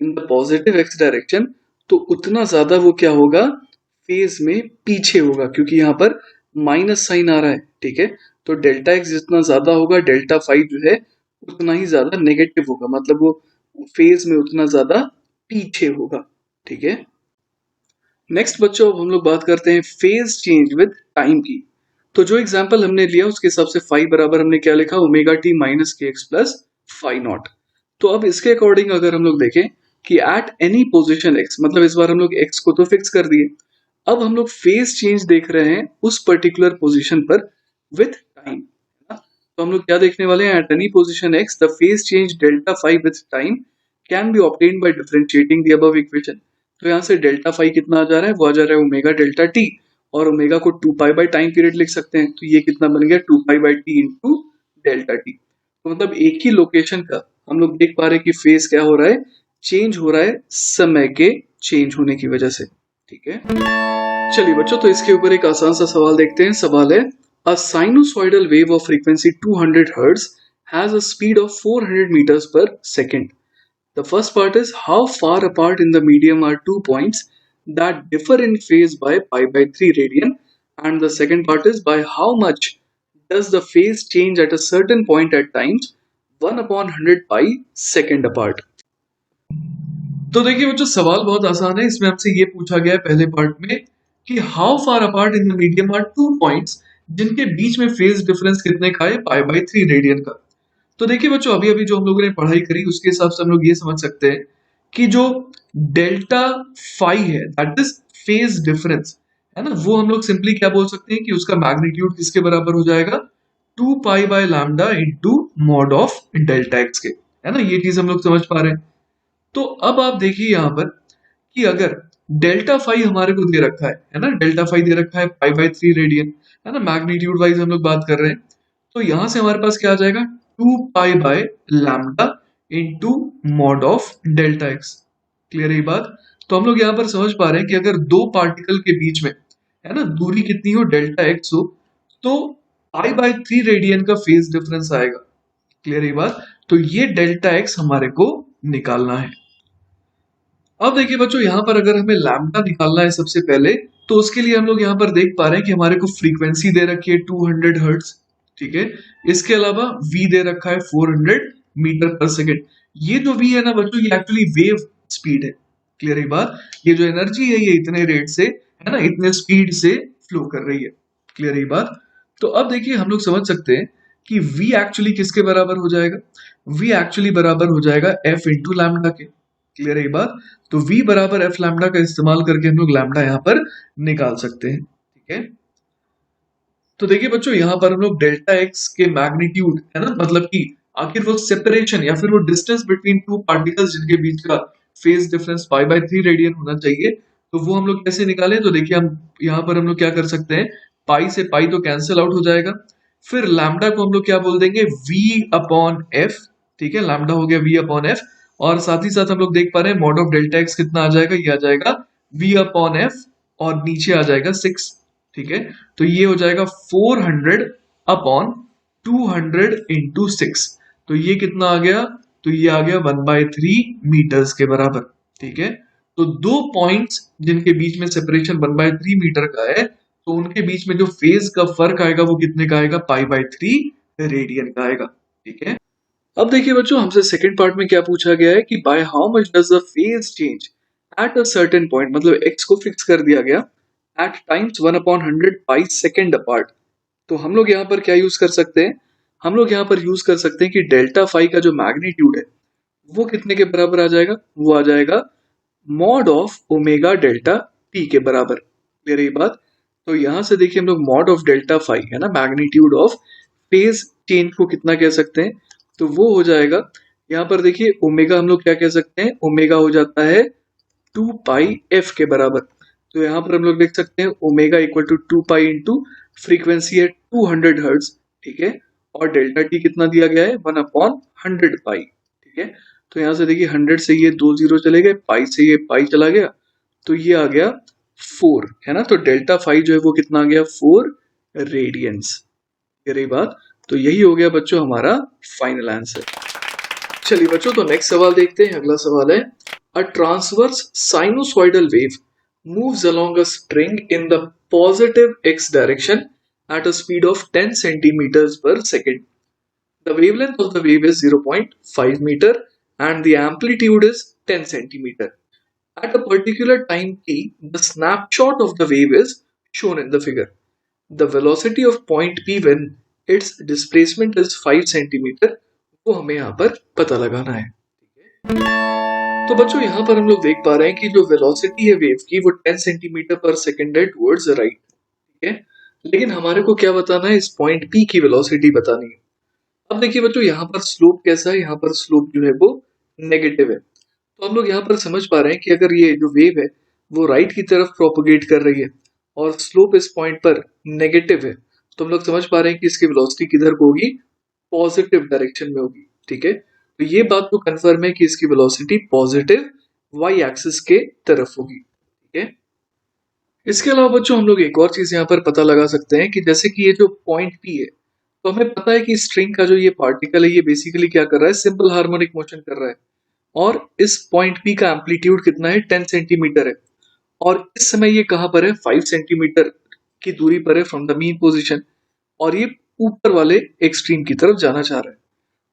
in the positive x direction, तो उतना ज्यादा वो क्या होगा? फेज में पीछे होगा, क्योंकि यहाँ पर माइनस साइन आ रहा है। ठीक है, तो डेल्टा एक्स जितना ज्यादा होगा डेल्टा फाइव जो है उतना ही ज्यादा नेगेटिव होगा, मतलब वो फेज में उतना ज्यादा पीछे होगा। ठीक है, नेक्स्ट बच्चों अब हम लोग बात करते हैं फेज चेंज विद टाइम की। तो जो एग्जांपल हमने लिया उसके हिसाब से फाई बराबर हमने क्या लिखा? Omega T minus k x plus phi not. तो अब इसके अकॉर्डिंग अगर हम लोग देखें कि एट एनी पोजिशन एक्स, मतलब इस बार हम लोग एक्स को तो फिक्स कर दिए, अब हम लोग फेज चेंज देख रहे हैं उस पर्टिकुलर पोजिशन पर विथ टाइम। तो हम लोग क्या देखने वाले हैं? At any position x the phase change delta phi with time can be obtained by differentiating the above equation. तो यहाँ से डेल्टा फाई कितना आ जा रहा है? वो आ जा रहा है ओमेगा डेल्टा टी, और ओमेगा को two pi by time period लिख सकते हैं, तो ये कितना बन गया? Two pi by t into delta t. तो मतलब एक ही लोकेशन का हम लोग देख पा रहे हैं कि फेज क्या हो रहा है? चेंज हो रहा है समय के चेंज होने की वजह से। ठीक है, चलिए बच्चों, तो इसके ऊपर एक आसान सा सवाल देखते हैं। सवाल है a sinusoidal wave of frequency 200 hertz has a speed of 400 metres per second. The first part is how far apart in the medium are two points that differ in phase by pi by 3 radian, and the second part is by how much does the phase change at a certain point at times 1 upon 100 pi second apart। तो देखिए बच्चों सवाल बहुत आसान है। इसमें हमसे ये पूछा गया है पहले पार्ट में कि how far apart in the medium are two points जिनके बीच में फेज डिफरेंस कितने का है? पाई बाय 3 रेडियन का। तो देखिए बच्चों अभी अभी जो हम लोगों ने पढ़ाई करी उसके हिसाब से हम लोग ये समझ सकते हैं कि जो डेल्टा फाई है दैट इज फेज डिफरेंस, है ना, वो हम लोग सिंपली क्या बोल सकते हैं कि उसका मैग्नीट्यूड किसके बराबर हो जाएगा, 2 pi by lambda into mod of delta x के, है ना, ये चीज हम लोग समझ पा रहे हैं। तो अब आप देखिए यहाँ पर कि अगर डेल्टा फाई हमारे को दे रखा है ना, डेल्टा फाई दे रखा है पाई/3 रेडियन, है ना, मैग्नीट्यूड वाइज हम लोग बात कर रहे हैं, तो यहां से हमारे पास क्या आ जाएगा, 2 pi by lambda into mod of delta x. Clear है ये बात। तो हम लोग यहाँ पर समझ पा रहे हैं कि अगर दो पार्टिकल के बीच में, है ना, दूरी कितनी हो, डेल्टा एक्स हो, तो पाई/3 रेडियन का फेज डिफरेंस आएगा। क्लियर है ये बात। तो ये डेल्टा एक्स हमारे को निकालना है। अब देखिए बच्चों, यहाँ पर अगर हमें लैम्डा निकालना है सबसे पहले, तो उसके लिए हम लोग यहाँ पर देख पा रहे हैं कि हमारे को फ्रीक्वेंसी दे रखी है 200 हर्ट्ज। ठीक है, इसके अलावा v दे रखा है 400 मीटर पर सेकेंड। ये जो v है ना बच्चों, ये एक्चुअली वेव स्पीड है। क्लियर है बात। ये जो एनर्जी है ये इतने रेट से, है ना, इतने स्पीड से फ्लो कर रही है। क्लियर है बात। तो अब देखिए हम लोग समझ सकते हैं कि v एक्चुअली किसके बराबर हो जाएगा, v एक्चुअली बराबर हो जाएगा f इंटू लैम्डा के। क्लियर है ये बात। तो v बराबर एफ लैम्डा का इस्तेमाल करके हम लोग लैम्डा यहाँ पर निकाल सकते हैं। ठीक है, तो देखिए बच्चों, यहाँ पर हम लोग डेल्टा एक्स के मैग्नीट्यूड, है ना, मतलब कि आखिर वो सेपरेशन या फिर वो डिस्टेंस बिटवीन टू पार्टिकल्स जिनके बीच का फेज डिफरेंस पाई/3 रेडियन होना चाहिए, तो वो हम लोग कैसे निकालें। तो देखिए हम यहाँ पर हम लोग क्या कर सकते हैं, पाई से पाई तो कैंसिल आउट हो जाएगा, फिर लैम्डा को हम लोग क्या बोल देंगे, v अपॉन एफ। ठीक है, लैम्डा हो गया v अपॉन एफ, और साथ ही साथ हम लोग देख पा रहे हैं मॉड ऑफ डेल्टा एक्स कितना आ जाएगा, ये आ जाएगा v अपॉन एफ, और नीचे आ जाएगा 6। ठीक है, तो ये हो जाएगा 400 अपॉन 200 इंटू 6। तो ये कितना आ गया, तो ये आ गया 1/3 मीटर्स के बराबर। ठीक है, तो दो पॉइंट्स जिनके बीच में सेपरेशन 1/3 मीटर का है, तो उनके बीच में जो फेज का फर्क आएगा वो कितने का आएगा, पाई/3 रेडियन का आएगा। ठीक है, अब देखिए बच्चों, हमसे सेकंड पार्ट में क्या पूछा गया है कि by how much does the phase change at a certain point, मतलब x को फिक्स कर दिया गया at times 1/100 pi second apart. तो हम लोग यहाँ पर क्या यूज कर सकते हैं, हम लोग यहाँ पर यूज कर सकते हैं कि डेल्टा फाई का जो मैग्नीट्यूड है वो कितने के बराबर आ जाएगा, वो आ जाएगा mod of omega delta T के बराबर। क्लियर है ये बात। तो यहां से देखिए हम लोग मॉड ऑफ डेल्टा फाई, है ना, मैग्नीट्यूड ऑफ फेज चेंज को कितना कह सकते हैं, तो वो हो जाएगा, यहाँ पर देखिए ओमेगा हम लोग क्या कह सकते हैं, ओमेगा हो जाता है 2 पाई एफ के बराबर। तो यहाँ पर हम लोग देख सकते हैं omega equal to 2 pi into frequency है 200 हर्ट्ज। ठीक है, और डेल्टा टी कितना दिया गया है, 1/100 पाई। ठीक है, तो यहाँ से देखिए 100 से ये 2 जीरो चले गए, पाई से ये पाई चला गया, तो ये आ गया 4, है ना। तो डेल्टा फाई जो है वो कितना आ गया, 4 रेडियंस। ये रही बात। तो यही हो गया बच्चों हमारा फाइनल आंसर। चलिए बच्चों, तो नेक्स्ट सवाल देखते हैं। अगला सवाल है, a transverse sinusoidal wave moves along a string in the positive x direction at a speed of 10 centimeters per second. The wavelength of the wave is 0.5 meter and the amplitude is 10 centimeter. At a particular time t, the snapshot of the wave is shown in the figure. The velocity of point P when its displacement is 5 centimeter, वो हमें यहाँ पर पता लगाना है। तो बच्चों, यहाँ पर हम लोग देख पा रहे हैं कि जो वेलोसिटी है वेव की वो 10 सेंटीमीटर पर सेकेंड है टुवर्ड्स राइट। ठीक है, लेकिन हमारे को क्या बताना है, इस पॉइंट पी की वेलोसिटी बतानी है। अब देखिए बच्चों, यहाँ पर स्लोप कैसा है, यहाँ पर स्लोप जो है वो नेगेटिव है। तो हम लोग यहाँ पर समझ पा रहे हैं कि अगर ये जो वेव है वो राइट की तरफ प्रोपोगेट कर रही है और स्लोप इस पॉइंट पर नेगेटिव है, तो हम लोग समझ पा रहे हैं कि इसकी वेलोसिटी किधर को होगी, पॉजिटिव डायरेक्शन में होगी। ठीक है, तो ये बात तो कंफर्म है कि इसकी वेलोसिटी पॉजिटिव वाई एक्सिस के तरफ होगी। ठीक है, इसके अलावा बच्चों हम लोग एक और चीज यहाँ पर पता लगा सकते हैं कि जैसे कि ये जो पॉइंट पी है, तो हमें पता है कि स्ट्रिंग का जो ये पार्टिकल है ये बेसिकली क्या कर रहा है, सिंपल हार्मोनिक मोशन कर रहा है, और इस पॉइंट पी का एम्पलीट्यूड कितना है, 10 सेंटीमीटर है, और इस समय ये कहाँ पर है, 5 सेंटीमीटर की दूरी पर है फ्रॉम द मीन पोजिशन, और ये ऊपर वाले एक्सट्रीम की तरफ जाना चाह रहा है।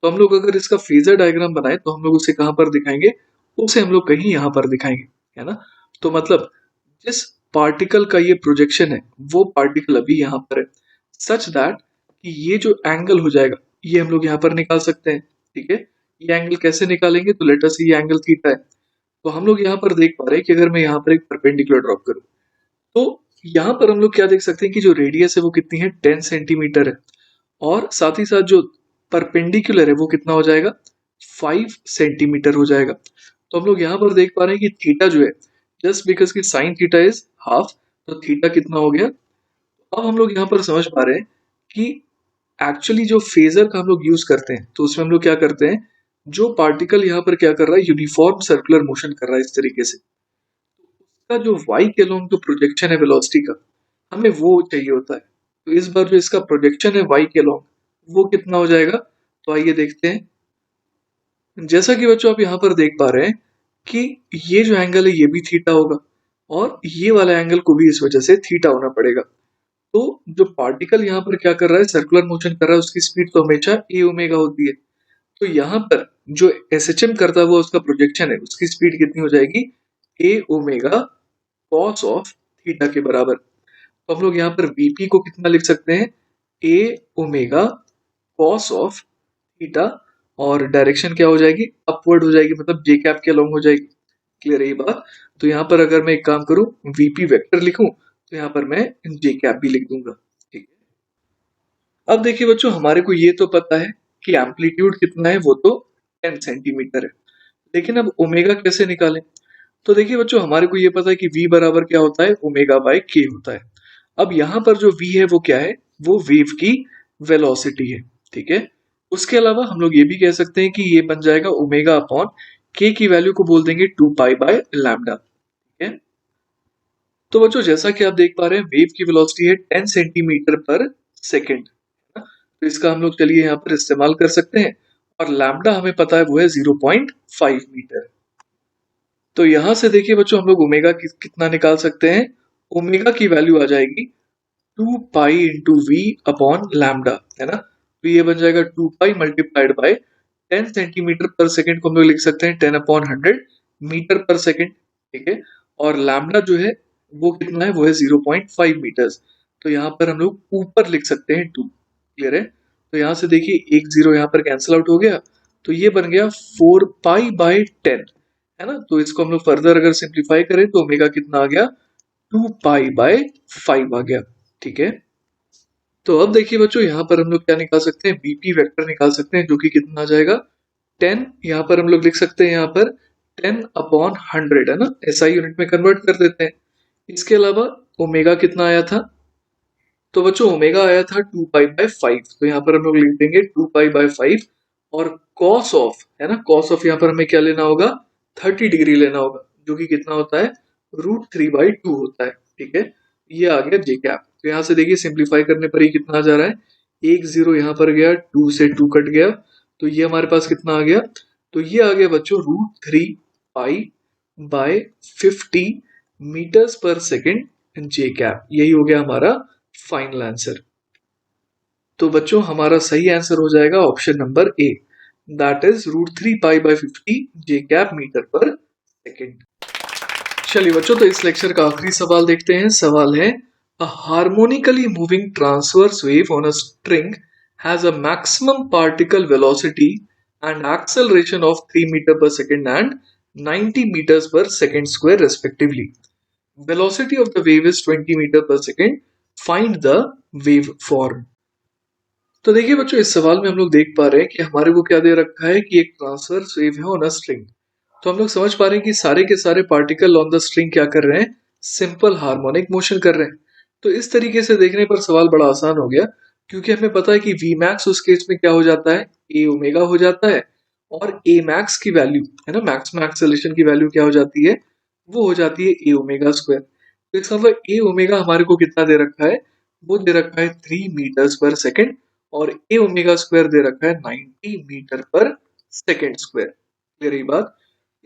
तो हम लोग अगर इसका फेजर डायग्राम बनाए तो हम लोग उसे कहाँ पर दिखाएंगे, उसे हम लोग कहीं यहाँ पर दिखाएंगे, है ना। तो मतलब जिस पार्टिकल का ये प्रोजेक्शन है वो पार्टिकल अभी यहाँ पर है, सच दैट कि ये जो एंगल हो जाएगा ये हम लोग यहाँ पर निकाल सकते हैं। ठीक है, ये एंगल कैसे निकालेंगे, तो लेट अस से ये एंगल थीटा है। तो हम लोग यहाँ पर देख पा रहे हैं कि अगर मैं यहाँ पर एक परपेंडिकुलर ड्रॉप करूँ, तो यहाँ पर हम लोग क्या देख सकते हैं कि जो रेडियस है वो कितनी है, 10 सेंटीमीटर है, और साथ ही साथ जो परपेंडिकुलर है वो कितना हो जाएगा, 5 सेंटीमीटर हो जाएगा। तो हम लोग यहाँ पर देख पा रहे हैं कि थीटा जो है, जस्ट बिकॉज की साइन थीटा इज हाफ, तो थीटा कितना हो गया। अब हम लोग यहाँ पर समझ पा रहे हैं कि एक्चुअली जो फेजर का हम लोग यूज करते हैं, तो उसमें हम लोग क्या करते हैं, जो पार्टिकल यहाँ पर क्या कर रहा है, यूनिफॉर्म सर्कुलर मोशन कर रहा है इस तरीके से, उसका जो वाई के लॉन्ग जो प्रोजेक्शन है वेलोसिटी का, हमें वो चाहिए होता है। तो इस बार जो इसका प्रोजेक्शन है वाई के लॉन्ग, वो कितना हो जाएगा, तो आइए देखते हैं। जैसा कि बच्चों आप यहाँ पर देख पा रहे हैं कि ये जो एंगल है ये भी थीटा होगा, और ये वाला एंगल को भी इस वजह से थीटा होना पड़ेगा। तो जो पार्टिकल यहाँ पर क्या कर रहा है, सर्कुलर मोशन कर रहा है, उसकी स्पीड तो हमेशा ए ओमेगा होती है। तो यहाँ पर जो एसएचएम करता हुआ उसका प्रोजेक्शन है, उसकी स्पीड कितनी हो जाएगी, ए ओमेगा कॉस ऑफ थीटा के बराबर। तो हम लोग यहाँ पर वीपी को कितना लिख सकते हैं, ए ओमेगा कॉस ऑफ थीटा, और डायरेक्शन क्या हो जाएगी, अपवर्ड हो जाएगी, मतलब जे कैप के अलोंग हो जाएगी। क्लियर है ये बात। तो यहाँ पर अगर मैं एक काम करूं, वीपी वेक्टर लिखूं, तो यहाँ पर मैं जे कैप भी लिख दूंगा। ठीक है। अब देखिए बच्चों, हमारे को ये तो पता है कि एम्पलीट्यूड कितना है, वो तो 10 सेंटीमीटर है, लेकिन अब ओमेगा कैसे निकालें। तो देखिए बच्चों, हमारे को ये पता है कि v बराबर क्या होता है, ओमेगा बाय के होता है। अब यहाँ पर जो v है वो क्या है, वो वेव की वेलोसिटी है। ठीक है। उसके अलावा हम लोग ये भी कह सकते हैं कि ये बन जाएगा ओमेगा अपॉन के की वैल्यू को बोल देंगे 2 पाई बाय लैम्डा। ठीक है। तो बच्चों जैसा कि आप देख पा रहे हैं, वेव की वेलोसिटी है 10 सेंटीमीटर पर सेकेंड। तो इसका हम लोग चलिए यहाँ पर इस्तेमाल कर सकते हैं, और लैम्डा हमें पता है वो है 0.5 मीटर। तो यहां से देखिए बच्चों, हम लोग ओमेगा कितना निकाल सकते हैं, ओमेगा की वैल्यू आ जाएगी 2 pi into v upon lambda, है ना। तो ये बन जाएगा 2 pi multiplied by 10 centimetre per second को हम लोग लिख सकते हैं 10 अपॉन 100 मीटर पर सेकेंड। ठीक है। और लैम्डा जो है वो कितना है, वो है 0.5 मीटर्स। तो यहाँ पर हम लोग ऊपर लिख सकते हैं 2। क्लियर है। तो यहाँ से देखिए एक जीरो यहाँ पर कैंसिल आउट हो गया, तो ये बन गया 4 पाई बाय 10, है ना। तो इसको हम लोग फर्दर अगर सिंप्लीफाई करें तो ओमेगा कितना आ गया, 2 पाई बाय 5 आ गया। ठीक है। तो अब देखिए बच्चों, यहाँ पर हम लोग क्या निकाल सकते हैं, बीपी वेक्टर निकाल सकते हैं, जो कि कितना आ जाएगा 10। यहाँ पर हम लोग लिख सकते हैं यहाँ पर 10 अपॉन 100, है ना, एसआई यूनिट में कन्वर्ट कर देते हैं। इसके अलावा ओमेगा कितना आया था, तो बच्चों ओमेगा आया था 2 पाई बाय 5, तो यहाँ पर हम लोग लिख देंगे 2 पाई बाय 5। और कॉस ऑफ, है ना, कॉस ऑफ यहाँ पर हमें क्या लेना होगा, 30 डिग्री लेना होगा, जो कि कितना होता है, √3/2 होता है। ठीक है। ये आ गया जे कैप। तो यहाँ से देखिए सिंप्लीफाई करने पर ही कितना आ जा रहा है, एक जीरो यहाँ पर गया, 2 से 2 कट गया, तो ये हमारे पास कितना आ गया, तो ये आ गया बच्चों √3 pi by 50 metres per second J cap. यही हो गया हमारा फाइनल आंसर। तो बच्चों हमारा सही आंसर हो जाएगा option number A, that is √3 pi by 50 j cap metre per second. चलिए बच्चों, तो इस लेक्चर का आखिरी सवाल देखते हैं। सवाल है, a harmonically moving transverse wave on a string has a maximum particle velocity and acceleration of 3 metre per second and 90 metres per second square respectively. Velocity of the wave is 20 metre per second, find the waveform. तो देखिए बच्चों, इस सवाल में हम लोग देख पा रहे हैं कि हमारे को क्या दे रखा है कि एक ट्रांसवर्स वेव है ऑन अ स्ट्रिंग। तो हम लोग समझ पा रहे हैं कि सारे के सारे पार्टिकल ऑन द स्ट्रिंग क्या कर रहे हैं, सिंपल हार्मोनिक मोशन कर रहे हैं। तो इस तरीके से देखने पर सवाल बड़ा आसान हो गया, क्योंकि हमें पता है कि वी मैक्स उस केस में क्या हो जाता है, ए ओमेगा हो जाता है, और ए मैक्स की वैल्यू, है ना, मैक्सिमम एक्सेलरेशन की वैल्यू क्या हो जाती है, वो हो जाती है ए ओमेगा स्क्वायर। तो इसका मतलब ए ओमेगा हमारे को कितना दे रखा है, वो दे रखा है 3 मीटर्स पर सेकेंड, और ए ओमेगा स्क्वायर दे रखा है 90 metre per second square. Clear है ये बात।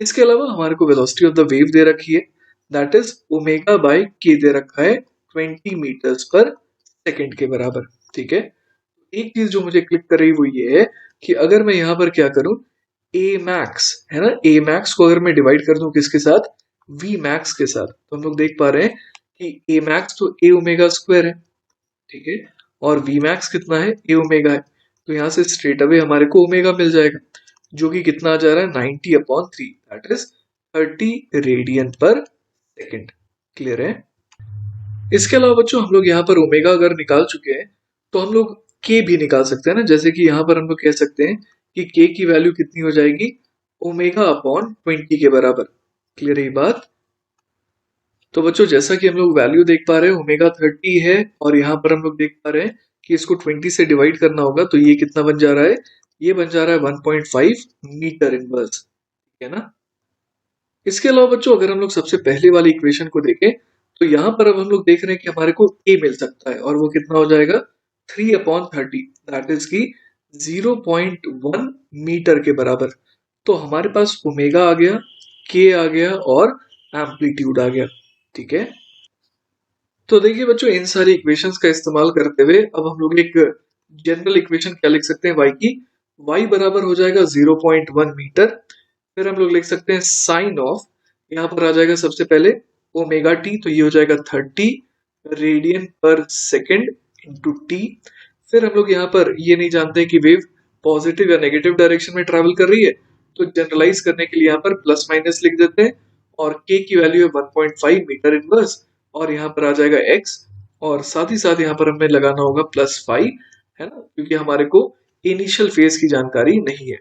इसके अलावा हमारे को वेलोसिटी ऑफ द वेव दे रखी है, दैट इज ओमेगा बाय के दे रखा है 20 मीटर्स पर सेकेंड के बराबर। ठीक है। एक चीज जो मुझे क्लिक कर रही वो ये है कि अगर मैं यहाँ पर क्या करूं, ए मैक्स, है ना, ए मैक्स को अगर मैं डिवाइड कर दूं किसके साथ, वी मैक्स के साथ, तो हम लोग देख पा रहे हैं कि ए मैक्स तो ए ओमेगा स्क्वायर है। ठीक है। और वी मैक्स कितना है, ए ओमेगा है। तो यहाँ से स्ट्रेट अवे हमारे को ओमेगा मिल जाएगा, जो कि कितना आ जा रहा है 90/3, दैट इज 30 रेडियन पर सेकेंड। क्लियर है। इसके अलावा बच्चों हम लोग यहाँ पर ओमेगा अगर निकाल चुके हैं तो हम लोग के भी निकाल सकते हैं ना, जैसे कि यहाँ पर हम लोग कह सकते हैं कि के की वैल्यू कितनी हो जाएगी, ओमेगा अपॉन 20 के बराबर। क्लियर है ये बात? तो बच्चों जैसा कि हम लोग वैल्यू देख पा रहे हैं ओमेगा 30 है, और यहाँ पर हम लोग देख पा रहे हैं कि इसको 20 से डिवाइड करना होगा, तो ये कितना बन जा रहा है, ये बन जा रहा है 1.5 मीटर इनवर्स, ठीक है ना। इसके अलावा बच्चों अगर हम लोग सबसे पहले वाली इक्वेशन को देखें तो यहाँ पर अब हम लोग देख रहे हैं कि हमारे को ए मिल सकता है, और वो कितना हो जाएगा 3/30, दैट इज की 0.1 मीटर के बराबर। तो हमारे पास ओमेगा आ गया, के आ गया और एम्पलीट्यूड आ गया, ठीक है। तो देखिए बच्चों इन सारी इक्वेशंस का इस्तेमाल करते हुए अब हम लोग एक जनरल इक्वेशन क्या लिख सकते हैं y की, y बराबर हो जाएगा 0.1 मीटर। फिर हम लोग लिख सकते हैं साइन ऑफ, यहाँ पर आ जाएगा सबसे पहले ओमेगा टी, तो ये हो जाएगा 30 रेडियन पर सेकेंड इंटू टी। फिर हम लोग यहाँ पर ये नहीं जानते कि वेव पॉजिटिव या नेगेटिव डायरेक्शन में ट्रैवल कर रही है, तो जनरलाइज करने के लिए यहाँ पर प्लस माइनस लिख देते हैं, और k की वैल्यू है 1.5 मीटर इनवर्स, और यहाँ पर आ जाएगा x, और साथ ही साथ यहाँ पर हमें लगाना होगा +5, है ना, क्योंकि हमारे को इनिशियल फेज की जानकारी नहीं है।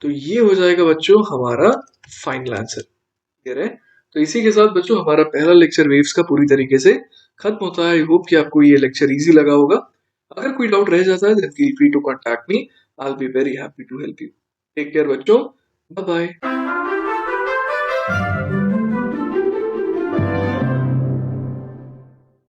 तो ये हो जाएगा बच्चों हमारा फाइनल आंसर, क्लियर है। तो इसी के साथ बच्चों हमारा पहला लेक्चर वेव्स का पूरी तरीके से खत्म होता है। आई होप कि आपको ये लेक्चर इजी लगा होगा। अगर कोई डाउट रह जाता है then feel free to contact me, I will be very happy to help you. Take care बच्चों, बाय बाय।